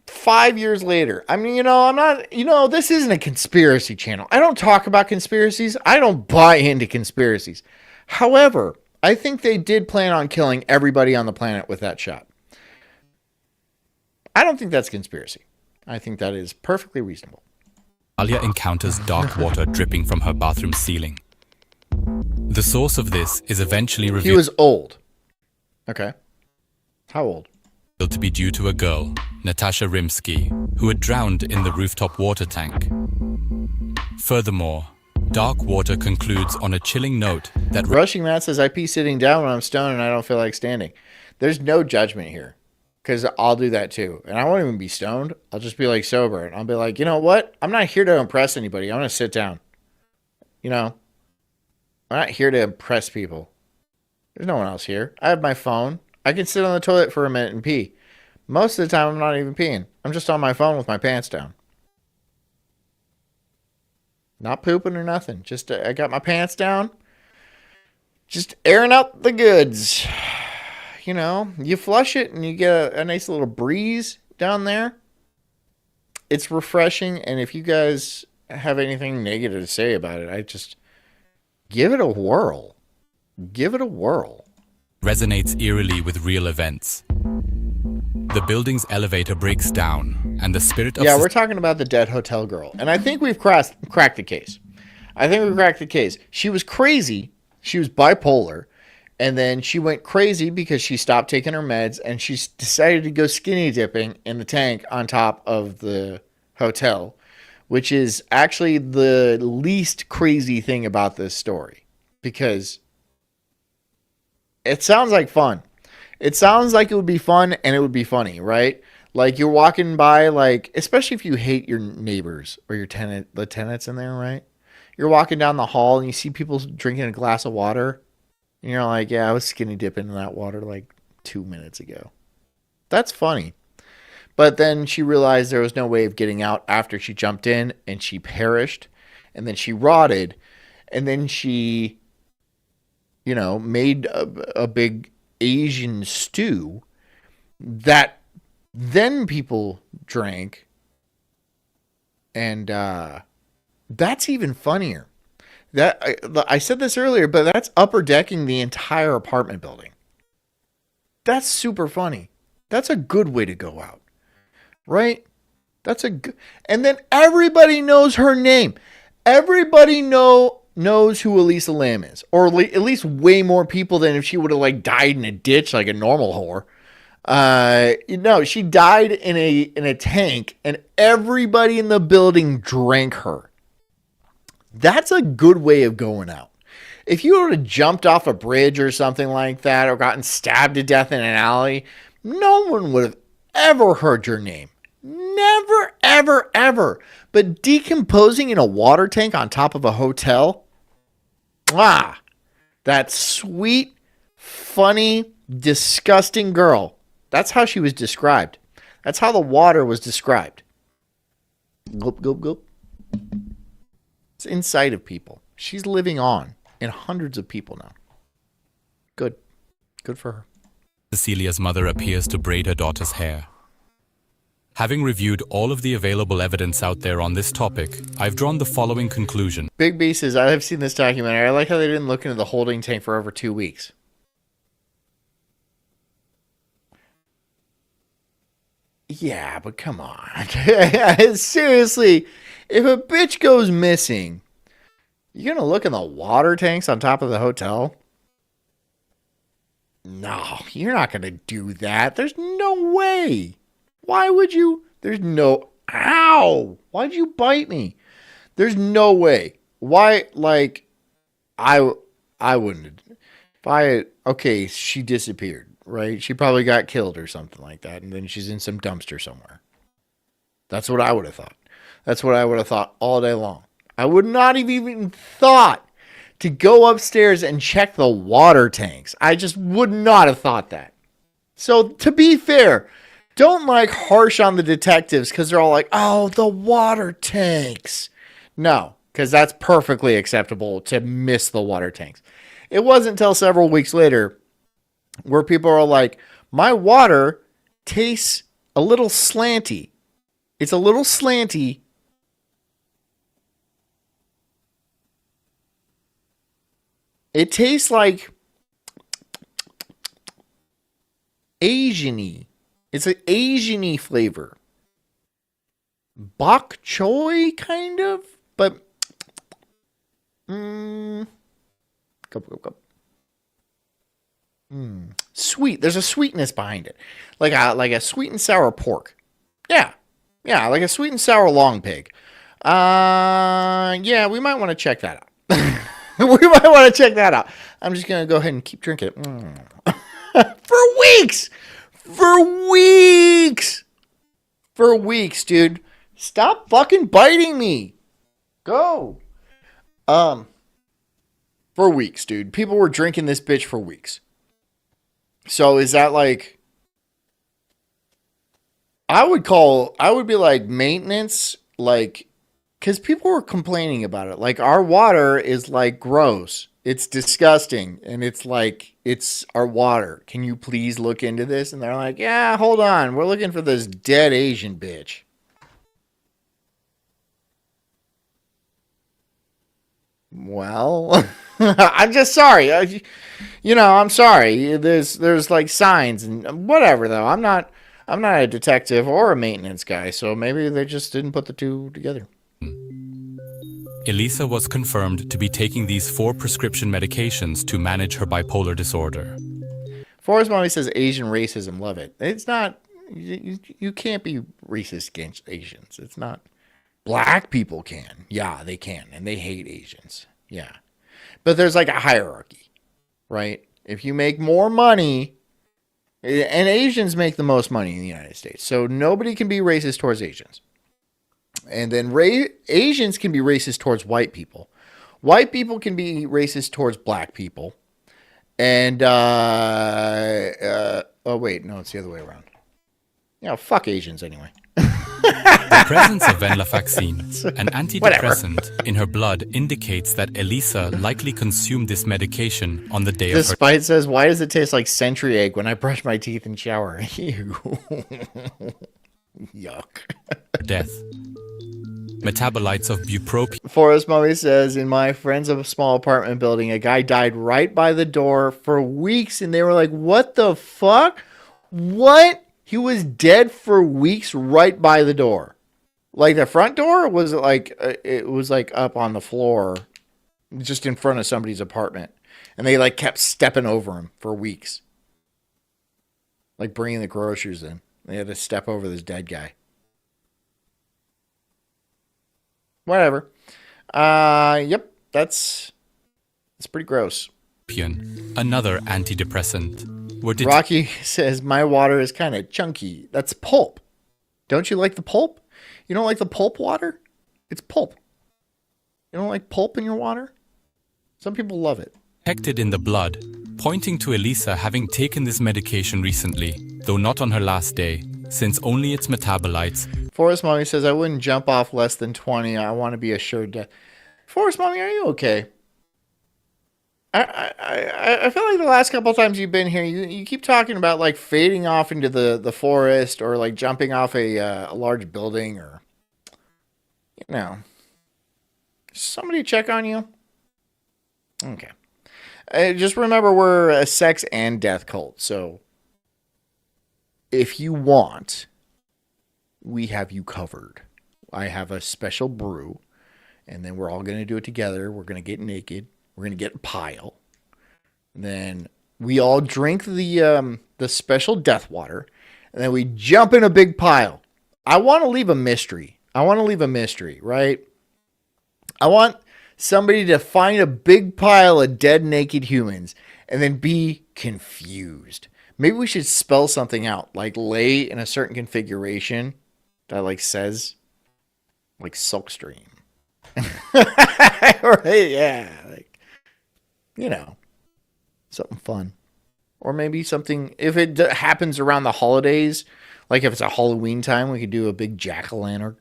5 years later. I mean, I'm not, this isn't a conspiracy channel. I don't talk about conspiracies. I don't buy into conspiracies. However, I think they did plan on killing everybody on the planet with that shot. I don't think that's conspiracy. I think that is perfectly reasonable. Dahlia encounters dark water dripping from her bathroom ceiling. The source of this is eventually revealed. He was old. Okay. How old? To be due to a girl, Natasha Rimsky, who had drowned in the rooftop water tank. Furthermore, Dark Water concludes on a chilling note that... Rushing Matt says, I pee sitting down when I'm stoned and I don't feel like standing. There's no judgment here. Because I'll do that too. And I won't even be stoned. I'll just be like sober. And I'll be like, you know what? I'm not here to impress anybody. I'm going to sit down. I'm not here to impress people. There's no one else here. I have my phone. I can sit on the toilet for a minute and pee. Most of the time, I'm not even peeing. I'm just on my phone with my pants down. Not pooping or nothing. Just, I got my pants down. Just airing out the goods. You flush it and you get a nice little breeze down there. It's refreshing. And if you guys have anything negative to say about it, I just give it a whirl. Give it a whirl. Resonates eerily with real events. The building's elevator breaks down, and the spirit of... Yeah, we're talking about the dead hotel girl. And I think we've cracked the case. I think we've cracked the case. She was crazy. She was bipolar. And then she went crazy because she stopped taking her meds, and she decided to go skinny dipping in the tank on top of the hotel, which is actually the least crazy thing about this story. Because it sounds like fun. It sounds like it would be fun and it would be funny, right? Like you're walking by, like, especially if you hate your neighbors or your the tenants in there, right? You're walking down the hall and you see people drinking a glass of water. And you're like, yeah, I was skinny dipping in that water like 2 minutes ago. That's funny. But then she realized there was no way of getting out after she jumped in and she perished. And then she rotted. And then she, made a big Asian stew that then people drank. And that's even funnier. I said this earlier, but that's upper decking the entire apartment building. That's super funny. That's a good way to go out, right? That's a good, and then everybody knows her name. Everybody knows who Elisa Lam is, or at least way more people than if she would have died in a ditch like a normal whore. She died in a tank, and everybody in the building drank her. That's a good way of going out. If you would have jumped off a bridge or something like that, or gotten stabbed to death in an alley, no one would have ever heard your name. Never, ever, ever. But decomposing in a water tank on top of a hotel, that sweet, funny, disgusting girl. That's how she was described. That's how the water was described. Gulp, gulp, gulp. It's inside of people. She's living on in hundreds of people now. Good. Good for her. Cecilia's mother appears to braid her daughter's hair. Having reviewed all of the available evidence out there on this topic, I've drawn the following conclusion. Big B says, I have seen this documentary. I like how they didn't look into the holding tank for over 2 weeks. Yeah, but come on. Seriously, if a bitch goes missing, you're going to look in the water tanks on top of the hotel? No, you're not going to do that. There's no way. Why would you? There's no. Ow! Why'd you bite me? There's no way. Why? Like, I wouldn't. If I, okay, she disappeared, right? She probably got killed or something like that, and then she's in some dumpster somewhere. That's what I would have thought. That's what I would have thought all day long. I would not have even thought to go upstairs and check the water tanks. I just would not have thought that. So, to be fair, don't like harsh on the detectives because they're all like, oh, the water tanks. No, because that's perfectly acceptable to miss the water tanks. It wasn't until several weeks later where people are like, my water tastes a little slanty. It's a little slanty. It tastes like Asian-y. It's an Asian-y flavor. Bok choy, kind of, but sweet. There's a sweetness behind it, like a sweet and sour pork. Yeah, like a sweet and sour long pig. Yeah, we might want to check that out. We might want to check that out. I'm just gonna go ahead and keep drinking it for weeks. For weeks, dude. Stop fucking biting me. Go. For weeks, dude. People were drinking this bitch for weeks. So is that like, I would be like maintenance, like, because people were complaining about it. Like, our water is like gross. It's disgusting. And it's like, it's our water. Can you please look into this? And they're like, yeah, hold on. We're looking for this dead Asian bitch. Well, I'm just sorry. I'm sorry. There's like signs and whatever though. I'm not a detective or a maintenance guy, so maybe they just didn't put the two together. Elisa was confirmed to be taking these 4 prescription medications to manage her bipolar disorder. Forrest Mommy says Asian racism, love it. It's not, you can't be racist against Asians. It's not. Black people can. Yeah, they can. And they hate Asians. Yeah. But there's like a hierarchy, right? If you make more money, and Asians make the most money in the United States, so nobody can be racist towards Asians. And then Asians can be racist towards white people. White people can be racist towards black people. And, oh wait, no, it's the other way around. Yeah, fuck Asians anyway. The presence of venlafaxine, an antidepressant, in her blood indicates that Elisa likely consumed this medication on the day of her Despite says, why does it taste like century egg when I brush my teeth and shower? Ew. Yuck. death. Metabolites of bupropion. Forrest Mommy says, in my friends of a small apartment building, a guy died right by the door for weeks, and they were like, what the fuck? What? He was dead for weeks right by the door. Like the front door? Or was it like up on the floor just in front of somebody's apartment? And they like kept stepping over him for weeks. Like bringing the groceries in. They had to step over this dead guy. Whatever. Yep. That's pretty gross. Another antidepressant. Rocky says, my water is kind of chunky. That's pulp. Don't you like the pulp? You don't like the pulp water? It's pulp. You don't like pulp in your water? Some people love it. Detected in the blood, pointing to Elisa having taken this medication recently, though not on her last day, since only its metabolites. Forrest Mommy says, I wouldn't jump off less than 20. I want to be assured death. Forrest Mommy, are you okay? I feel like the last couple times you've been here, you keep talking about like fading off into the forest or like jumping off a large building or, somebody check on you. Okay. Just remember we're a sex and death cult. So if you want, we have you covered. I have a special brew, and then we're all going to do it together. We're going to get naked. We're going to get a pile. And then we all drink the special death water, and then we jump in a big pile. I want to leave a mystery. Right? I want somebody to find a big pile of dead, naked humans and then be confused. Maybe we should spell something out, like lay in a certain configuration that like says like Sulk stream. Right? Yeah. Like, you know, something fun. Or maybe something, if it happens around the holidays, like if it's a Halloween time, we could do a big jack-o'-lantern.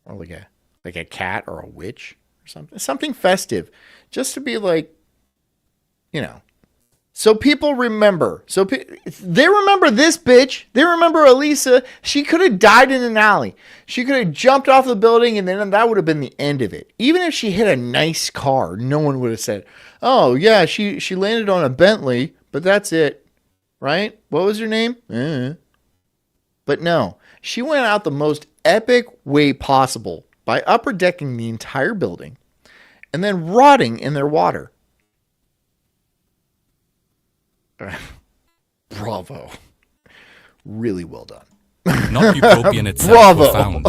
Or like a cat or a witch or something. Something festive. Just to be like, you know. So people remember. They remember this bitch. They remember Elisa. She could have died in an alley. She could have jumped off the building and then that would have been the end of it. Even if she hit a nice car, no one would have said, oh, yeah, she landed on a Bentley, but that's it. Right? What was her name? But no. She went out the most epic way possible by upper decking the entire building and then rotting in their water. Bravo. Really well done. Not bupropion itself Bravo. were found.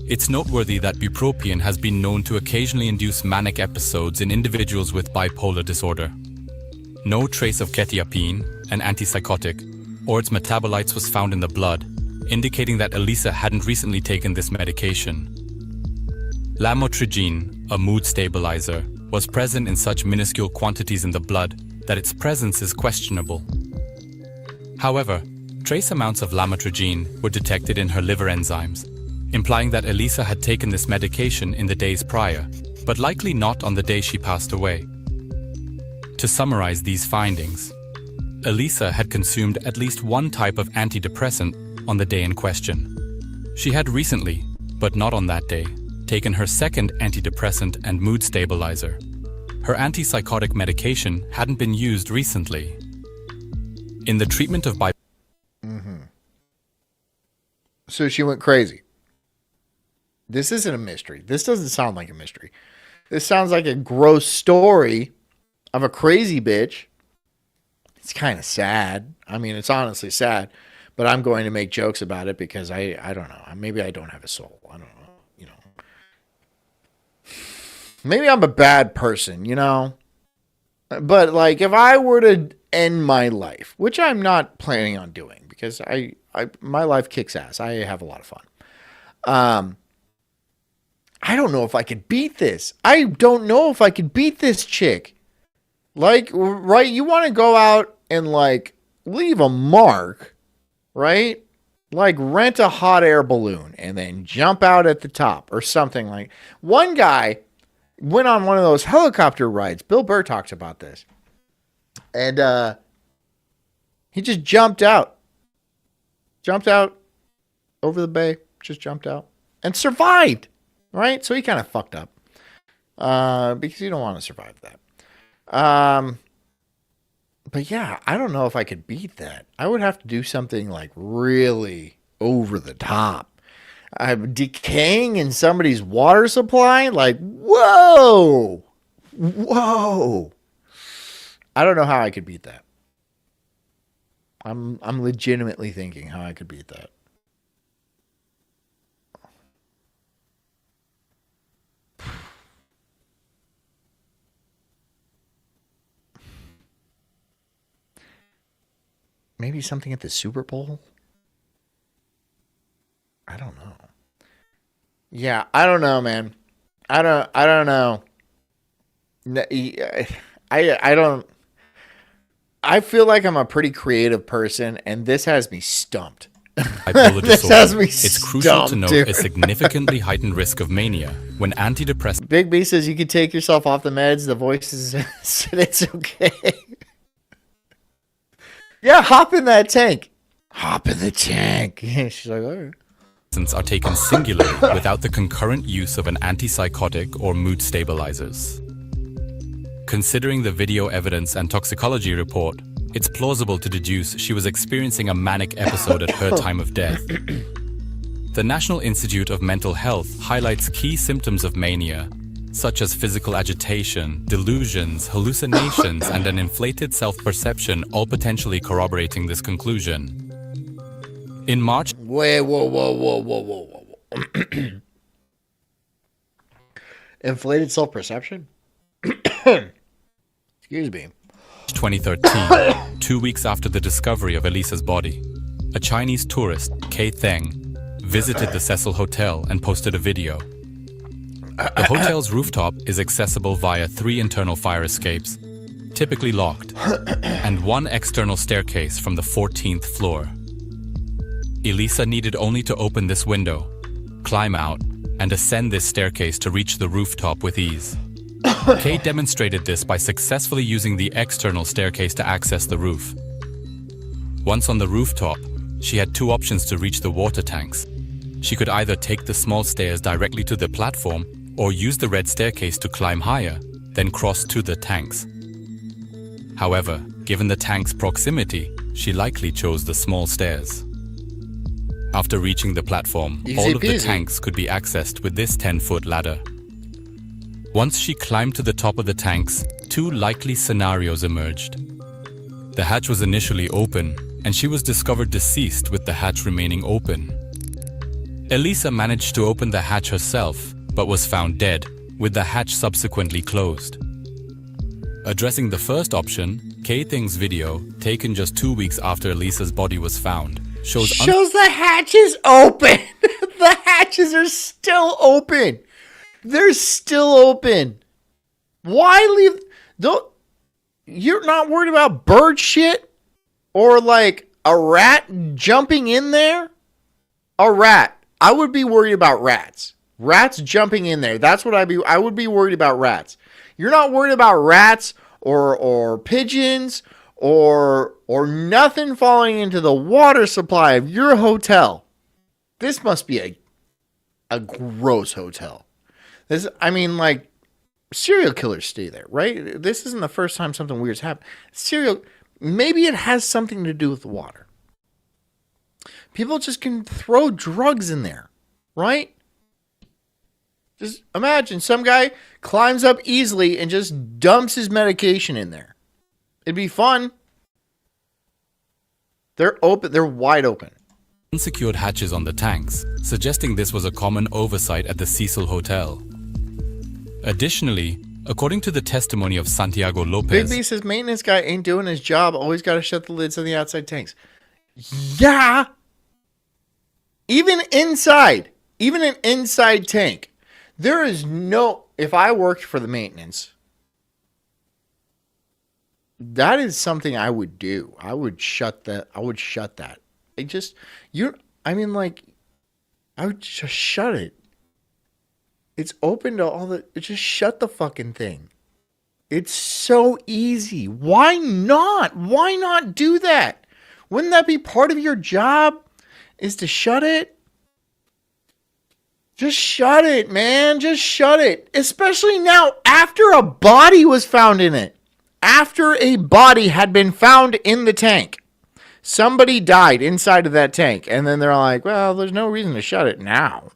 It's noteworthy that bupropion has been known to occasionally induce manic episodes in individuals with bipolar disorder. No trace of quetiapine, an antipsychotic, or its metabolites was found in the blood, indicating that Elisa hadn't recently taken this medication. Lamotrigine, a mood stabilizer, was present in such minuscule quantities in the blood that its presence is questionable. However, trace amounts of lamotrigine were detected in her liver enzymes, implying that Elisa had taken this medication in the days prior, but likely not on the day she passed away. To summarize these findings, Elisa had consumed at least one type of antidepressant on the day in question. She had recently, but not on that day, taken her second antidepressant and mood stabilizer. Her antipsychotic medication hadn't been used recently. In the treatment of So she went crazy. This isn't a mystery. This doesn't sound like a mystery. This sounds like a gross story of a crazy bitch. It's kind of sad. I mean, it's honestly sad. But I'm going to make jokes about it because I don't know. Maybe I don't have a soul. I don't know. You know. Maybe I'm a bad person, you know. But like if I were to end my life, which I'm not planning on doing because my life kicks ass. I have a lot of fun. I don't know if I could beat this. I don't know if I could beat this chick. Like, right, you want to go out and like leave a mark, right? Like rent a hot air balloon and then jump out at the top or something like. One guy went on one of those helicopter rides. Bill Burr talks about this. And he just jumped out. Jumped out over the bay. Just jumped out. And survived. Right? So he kind of fucked up. Because you don't want to survive that. But yeah, I don't know if I could beat that. I would have to do something like really over the top. I'm decaying in somebody's water supply. Like, whoa. Whoa. I don't know how I could beat that. I'm legitimately thinking how I could beat that. Maybe something at the Super Bowl? I don't know. Yeah, I don't know, man. I don't know. I don't. I feel like I'm a pretty creative person, and this has me stumped. bipolar This disorder, has me it's crucial to stumped, note dude. a significantly heightened risk of mania when antidepressants Big B says you can take yourself off the meds. The voices said it's okay. Yeah, hop in that tank. Hop in the tank. She's like, all right. are taken singularly without the concurrent use of an antipsychotic or mood stabilizers. Considering the video evidence and toxicology report, it's plausible to deduce she was experiencing a manic episode at her time of death. The National Institute of Mental Health highlights key symptoms of mania, such as physical agitation, delusions, hallucinations, and an inflated self-perception, all potentially corroborating this conclusion. In March... Wait, whoa. Inflated self-perception? Excuse me. 2013, 2 weeks after the discovery of Elisa's body, a Chinese tourist, Kei Theng, visited the Cecil Hotel and posted a video. The hotel's rooftop is accessible via 3 internal fire escapes, typically locked, and 1 external staircase from the 14th floor. Elisa needed only to open this window, climb out, and ascend this staircase to reach the rooftop with ease. Kay demonstrated this by successfully using the external staircase to access the roof. Once on the rooftop, she had 2 options to reach the water tanks. She could either take the small stairs directly to the platform or use the red staircase to climb higher, then cross to the tanks. However, given the tank's proximity, she likely chose the small stairs. After reaching the platform, all of the tanks could be accessed with this 10-foot ladder. Once she climbed to the top of the tanks, 2 likely scenarios emerged. The hatch was initially open, and she was discovered deceased with the hatch remaining open. Elisa managed to open the hatch herself, but was found dead, with the hatch subsequently closed. Addressing the first option, Kay Thing's video, taken just 2 weeks after Elisa's body was found, shows the hatches open. The hatches are still open. They're still open. Why leave? Don't. You're not worried about bird shit or like a rat jumping in there? A rat. I would be worried about rats. Rats jumping in there. That's what I would be worried about rats. You're not worried about rats or pigeons or nothing falling into the water supply of your hotel. This must be a gross hotel. This, I mean, like, serial killers stay there, right? This isn't the first time something weird's happened. Maybe it has something to do with the water. People just can throw drugs in there, right? Just imagine some guy climbs up easily and just dumps his medication in there. It'd be fun. They're open. They're wide open. unsecured hatches on the tanks, suggesting this was a common oversight at the Cecil Hotel. Additionally, according to the testimony of Santiago Lopez, Big B says maintenance guy ain't doing his job. Always got to shut the lids on the outside tanks. Yeah. Even an inside tank. There is no, if I worked for the maintenance, that is something I would do. I would shut that. I would just shut it. It's open to all the, just shut the fucking thing. It's so easy. Why not? Why not do that? Wouldn't that be part of your job? Is to shut it? Just shut it, man. Just shut it. Especially now after a body was found in it. After a body had been found in the tank. Somebody died inside of that tank. And then they're like, well, there's no reason to shut it now.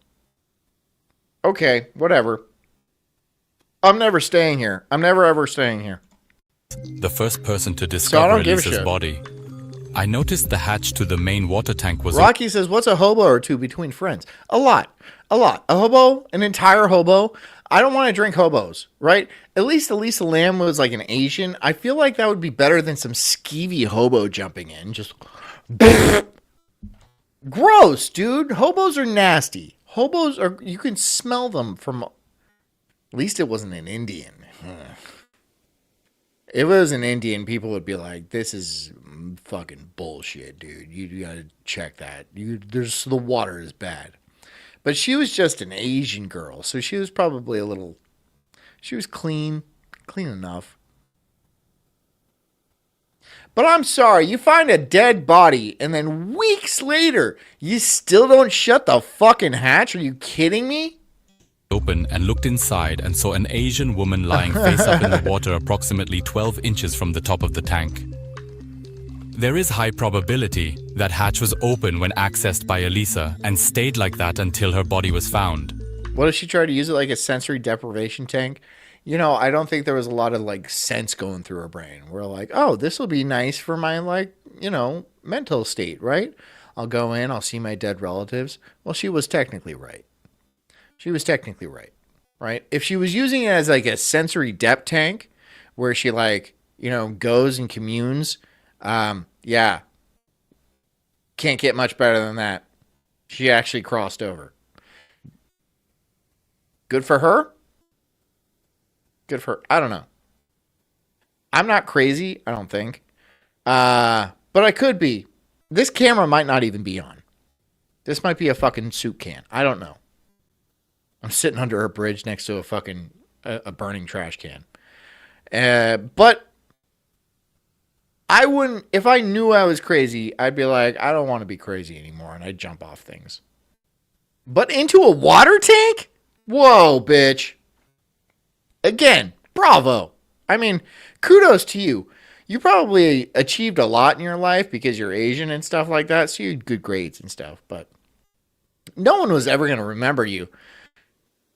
Okay, whatever. I'm never staying here. I'm never ever staying here. The first person to discover Elisa's body. I noticed the hatch to the main water tank was... Rocky says, what's a hobo or two between friends? A lot. A hobo, an entire hobo. I don't want to drink hobos, right? At least Elisa Lam was like an Asian. I feel like that would be better than some skeevy hobo jumping in. Just... Gross, dude. Hobos are nasty. Hobos are... You can smell them from... At least it wasn't an Indian. If it was an Indian, people would be like, this is fucking bullshit, dude. You gotta check that. The water is bad. But she was just an Asian girl, so she was probably she was clean enough. But I'm sorry, you find a dead body, and then weeks later, you still don't shut the fucking hatch? Are you kidding me? Open and looked inside and saw an Asian woman lying face up in the water approximately 12 inches from the top of the tank. There is high probability that hatch was open when accessed by Elisa and stayed like that until her body was found. What if she tried to use it like a sensory deprivation tank? You know, I don't think there was a lot of like sense going through her brain. We're like, oh, this will be nice for my mental state, right? I'll go in, I'll see my dead relatives. Well, she was technically right. Right? If she was using it as like a sensory depth tank where she goes and communes, yeah. Can't get much better than that. She actually crossed over. Good for her? Good for her. I don't know. I'm not crazy, I don't think. But I could be. This camera might not even be on. This might be a fucking soup can. I don't know. I'm sitting under a bridge next to a burning trash can. But I wouldn't, if I knew I was crazy, I'd be like, I don't want to be crazy anymore, and I'd jump off things. But into a water tank? Whoa, bitch. Again, bravo. I mean, kudos to you. You probably achieved a lot in your life because you're Asian and stuff like that, so you had good grades and stuff, but no one was ever going to remember you.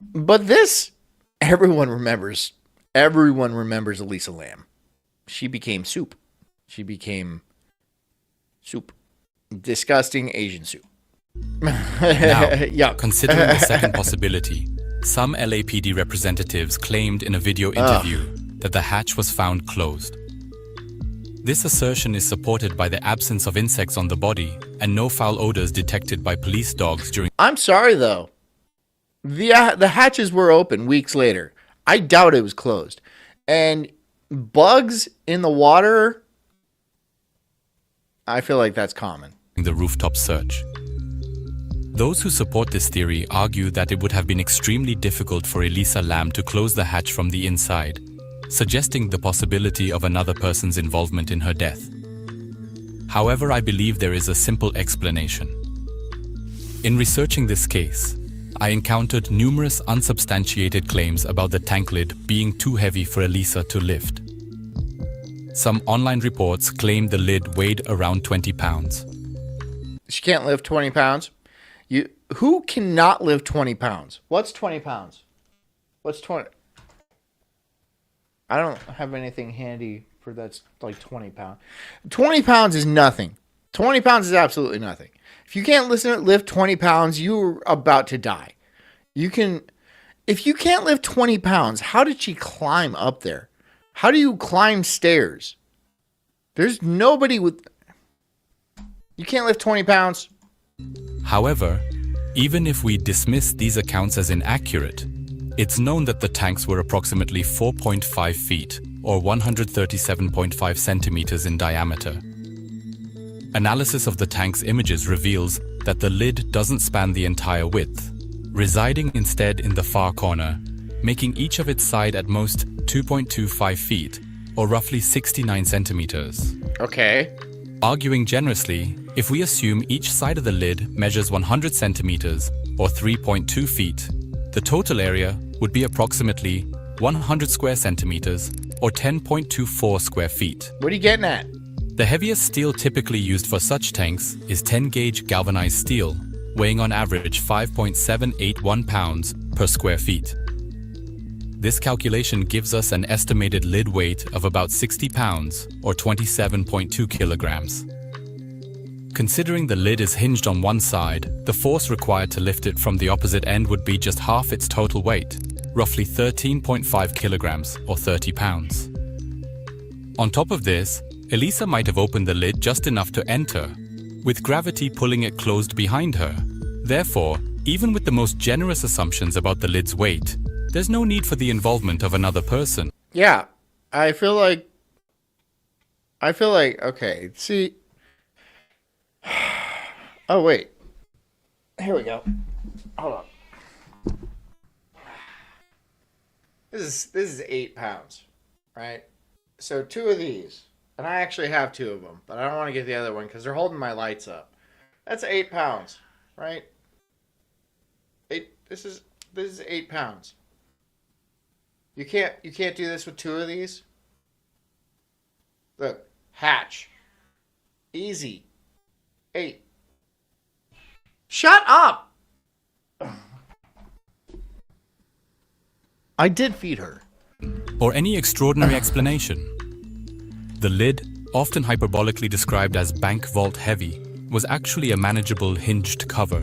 But this, everyone remembers. Everyone remembers Elisa Lam. She became soup. She became soup. Disgusting Asian soup. Now, yeah. Considering the second possibility, some LAPD representatives claimed in a video interview that the hatch was found closed. This assertion is supported by the absence of insects on the body and no foul odors detected by police dogs during... I'm sorry, though. The hatches were open weeks later. I doubt it was closed. And bugs in the water, I feel like that's common. The rooftop search. Those who support this theory argue that it would have been extremely difficult for Elisa Lam to close the hatch from the inside, suggesting the possibility of another person's involvement in her death. However, I believe there is a simple explanation. In researching this case, I encountered numerous unsubstantiated claims about the tank lid being too heavy for Elisa to lift. Some online reports claimed the lid weighed around 20 pounds. She can't lift 20 pounds? Who cannot lift 20 pounds? What's 20 pounds? What's 20? I don't have anything handy for that's like 20 pounds. 20 pounds is nothing. 20 pounds is absolutely nothing. If you can't lift 20 pounds, you're about to die. If you can't lift 20 pounds, how did she climb up there? How do you climb stairs? There's nobody with... You can't lift 20 pounds. However, even if we dismiss these accounts as inaccurate, it's known that the tanks were approximately 4.5 feet or 137.5 centimeters in diameter. Analysis of the tank's images reveals that the lid doesn't span the entire width, residing instead in the far corner, making each of its side at most 2.25 feet or roughly 69 centimeters. Okay. Arguing generously, if we assume each side of the lid measures 100 centimeters or 3.2 feet, the total area would be approximately 100 square centimeters or 10.24 square feet. What are you getting at? The heaviest steel typically used for such tanks is 10-gauge galvanized steel, weighing on average 5.781 pounds per square feet. This calculation gives us an estimated lid weight of about 60 pounds or 27.2 kilograms. Considering the lid is hinged on one side, the force required to lift it from the opposite end would be just half its total weight, roughly 13.5 kilograms or 30 pounds. On top of this, Elisa might have opened the lid just enough to enter, with gravity pulling it closed behind her. Therefore, even with the most generous assumptions about the lid's weight, there's no need for the involvement of another person. Yeah, I feel like, okay, see. Oh, wait. Here we go. Hold on. This is 8 pounds, right? So 2 of these, and I actually have 2 of them, but I don't want to get the other one because they're holding my lights up. That's 8 pounds, right? This is 8 pounds. You can't do this with 2 of these. Look, hatch. Easy. Hey. Shut up! I did feed her. Or any extraordinary explanation. The lid, often hyperbolically described as bank vault heavy, was actually a manageable hinged cover.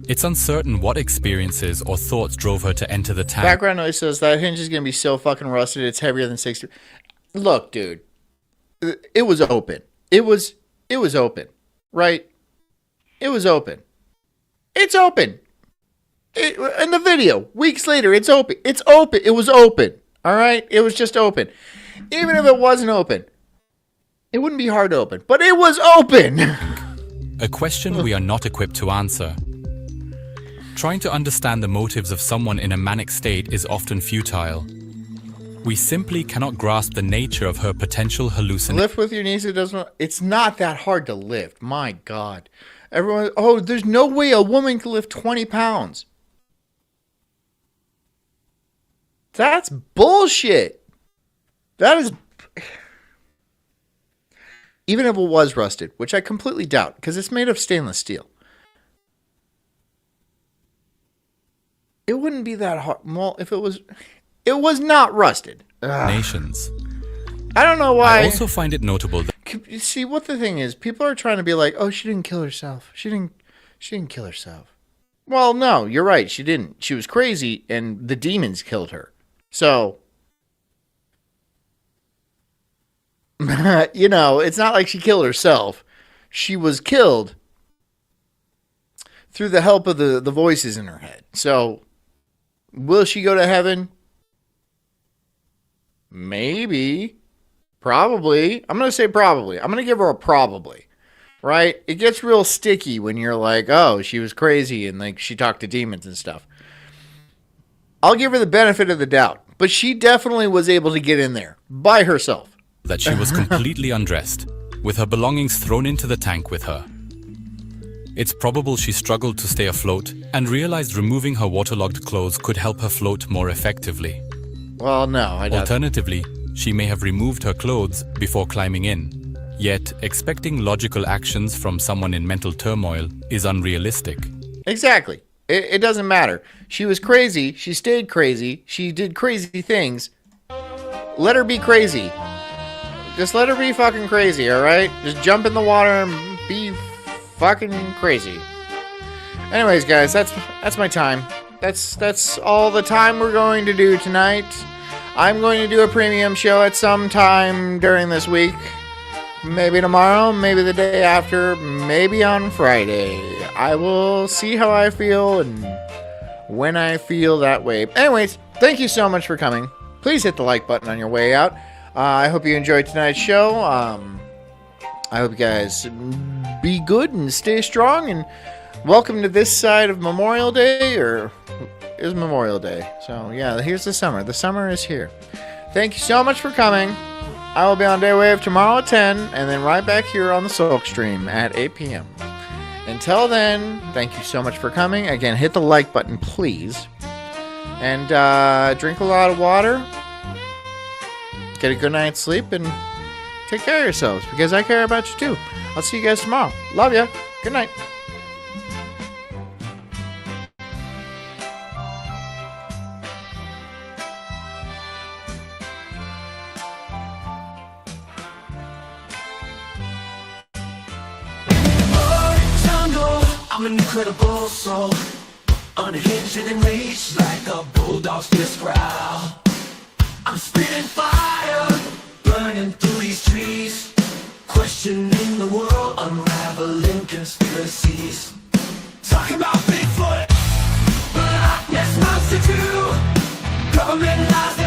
It's uncertain what experiences or thoughts drove her to enter the tank. Background noise says that hinge is going to be so fucking rusted it's heavier than 60. Look, dude. It was open. It was open. Right? It was open. It's open. In the video, weeks later, it's open. It's open. It was open. All right? It was just open. Even if it wasn't open, it wouldn't be hard to open. But it was open. A question we are not equipped to answer. Trying to understand the motives of someone in a manic state is often futile. We simply cannot grasp the nature of her potential hallucination. Lift with your knees. It's not that hard to lift. My God. Everyone, there's no way a woman can lift 20 pounds. That's bullshit. That is... Even if it was rusted, which I completely doubt, because it's made of stainless steel. It wouldn't be that hard. Well, if it was not rusted. Nations. I don't know why. I also find it notable that... See, what the thing is, people are trying to be like, oh, she didn't kill herself. She didn't kill herself. Well, no, you're right. She didn't. She was crazy, and the demons killed her. So, it's not like she killed herself. She was killed through the help of the voices in her head. So, will she go to heaven? Maybe. Probably. I'm going to say probably. I'm going to give her a probably. Right? It gets real sticky when you're like, oh, she was crazy and like she talked to demons and stuff. I'll give her the benefit of the doubt. But she definitely was able to get in there by herself. That she was completely undressed, with her belongings thrown into the tank with her. It's probable she struggled to stay afloat and realized removing her waterlogged clothes could help her float more effectively. Well, no, I don't. Alternatively, she may have removed her clothes before climbing in. Yet, expecting logical actions from someone in mental turmoil is unrealistic. Exactly. It doesn't matter. She was crazy. She stayed crazy. She did crazy things. Let her be crazy. Just let her be fucking crazy, all right? Just jump in the water and be fucking crazy. Anyways, guys, that's my time. That's all the time we're going to do tonight. I'm going to do a premium show at some time during this week. Maybe tomorrow, maybe the day after, maybe on Friday. I will see how I feel and when I feel that way. Anyways, thank you so much for coming. Please hit the like button on your way out. I hope you enjoyed tonight's show. I hope you guys be good and stay strong. And welcome to this side of Memorial Day, or is Memorial Day. So, yeah, here's the summer. The summer is here. Thank you so much for coming. I will be on Daywave tomorrow at 10, and then right back here on the Sulk stream at 8 p.m. Until then, thank you so much for coming. Again, hit the like button, please. And drink a lot of water. Get a good night's sleep, and take care of yourselves, because I care about you too. I'll see you guys tomorrow. Love ya. Good night. I'm an incredible soul, unhinged and enraged like a bulldog's fierce growl. I'm spitting fire, burning through these trees, questioning the world, unraveling conspiracies. Talking about Bigfoot, Black Ness Monster 2, government lies.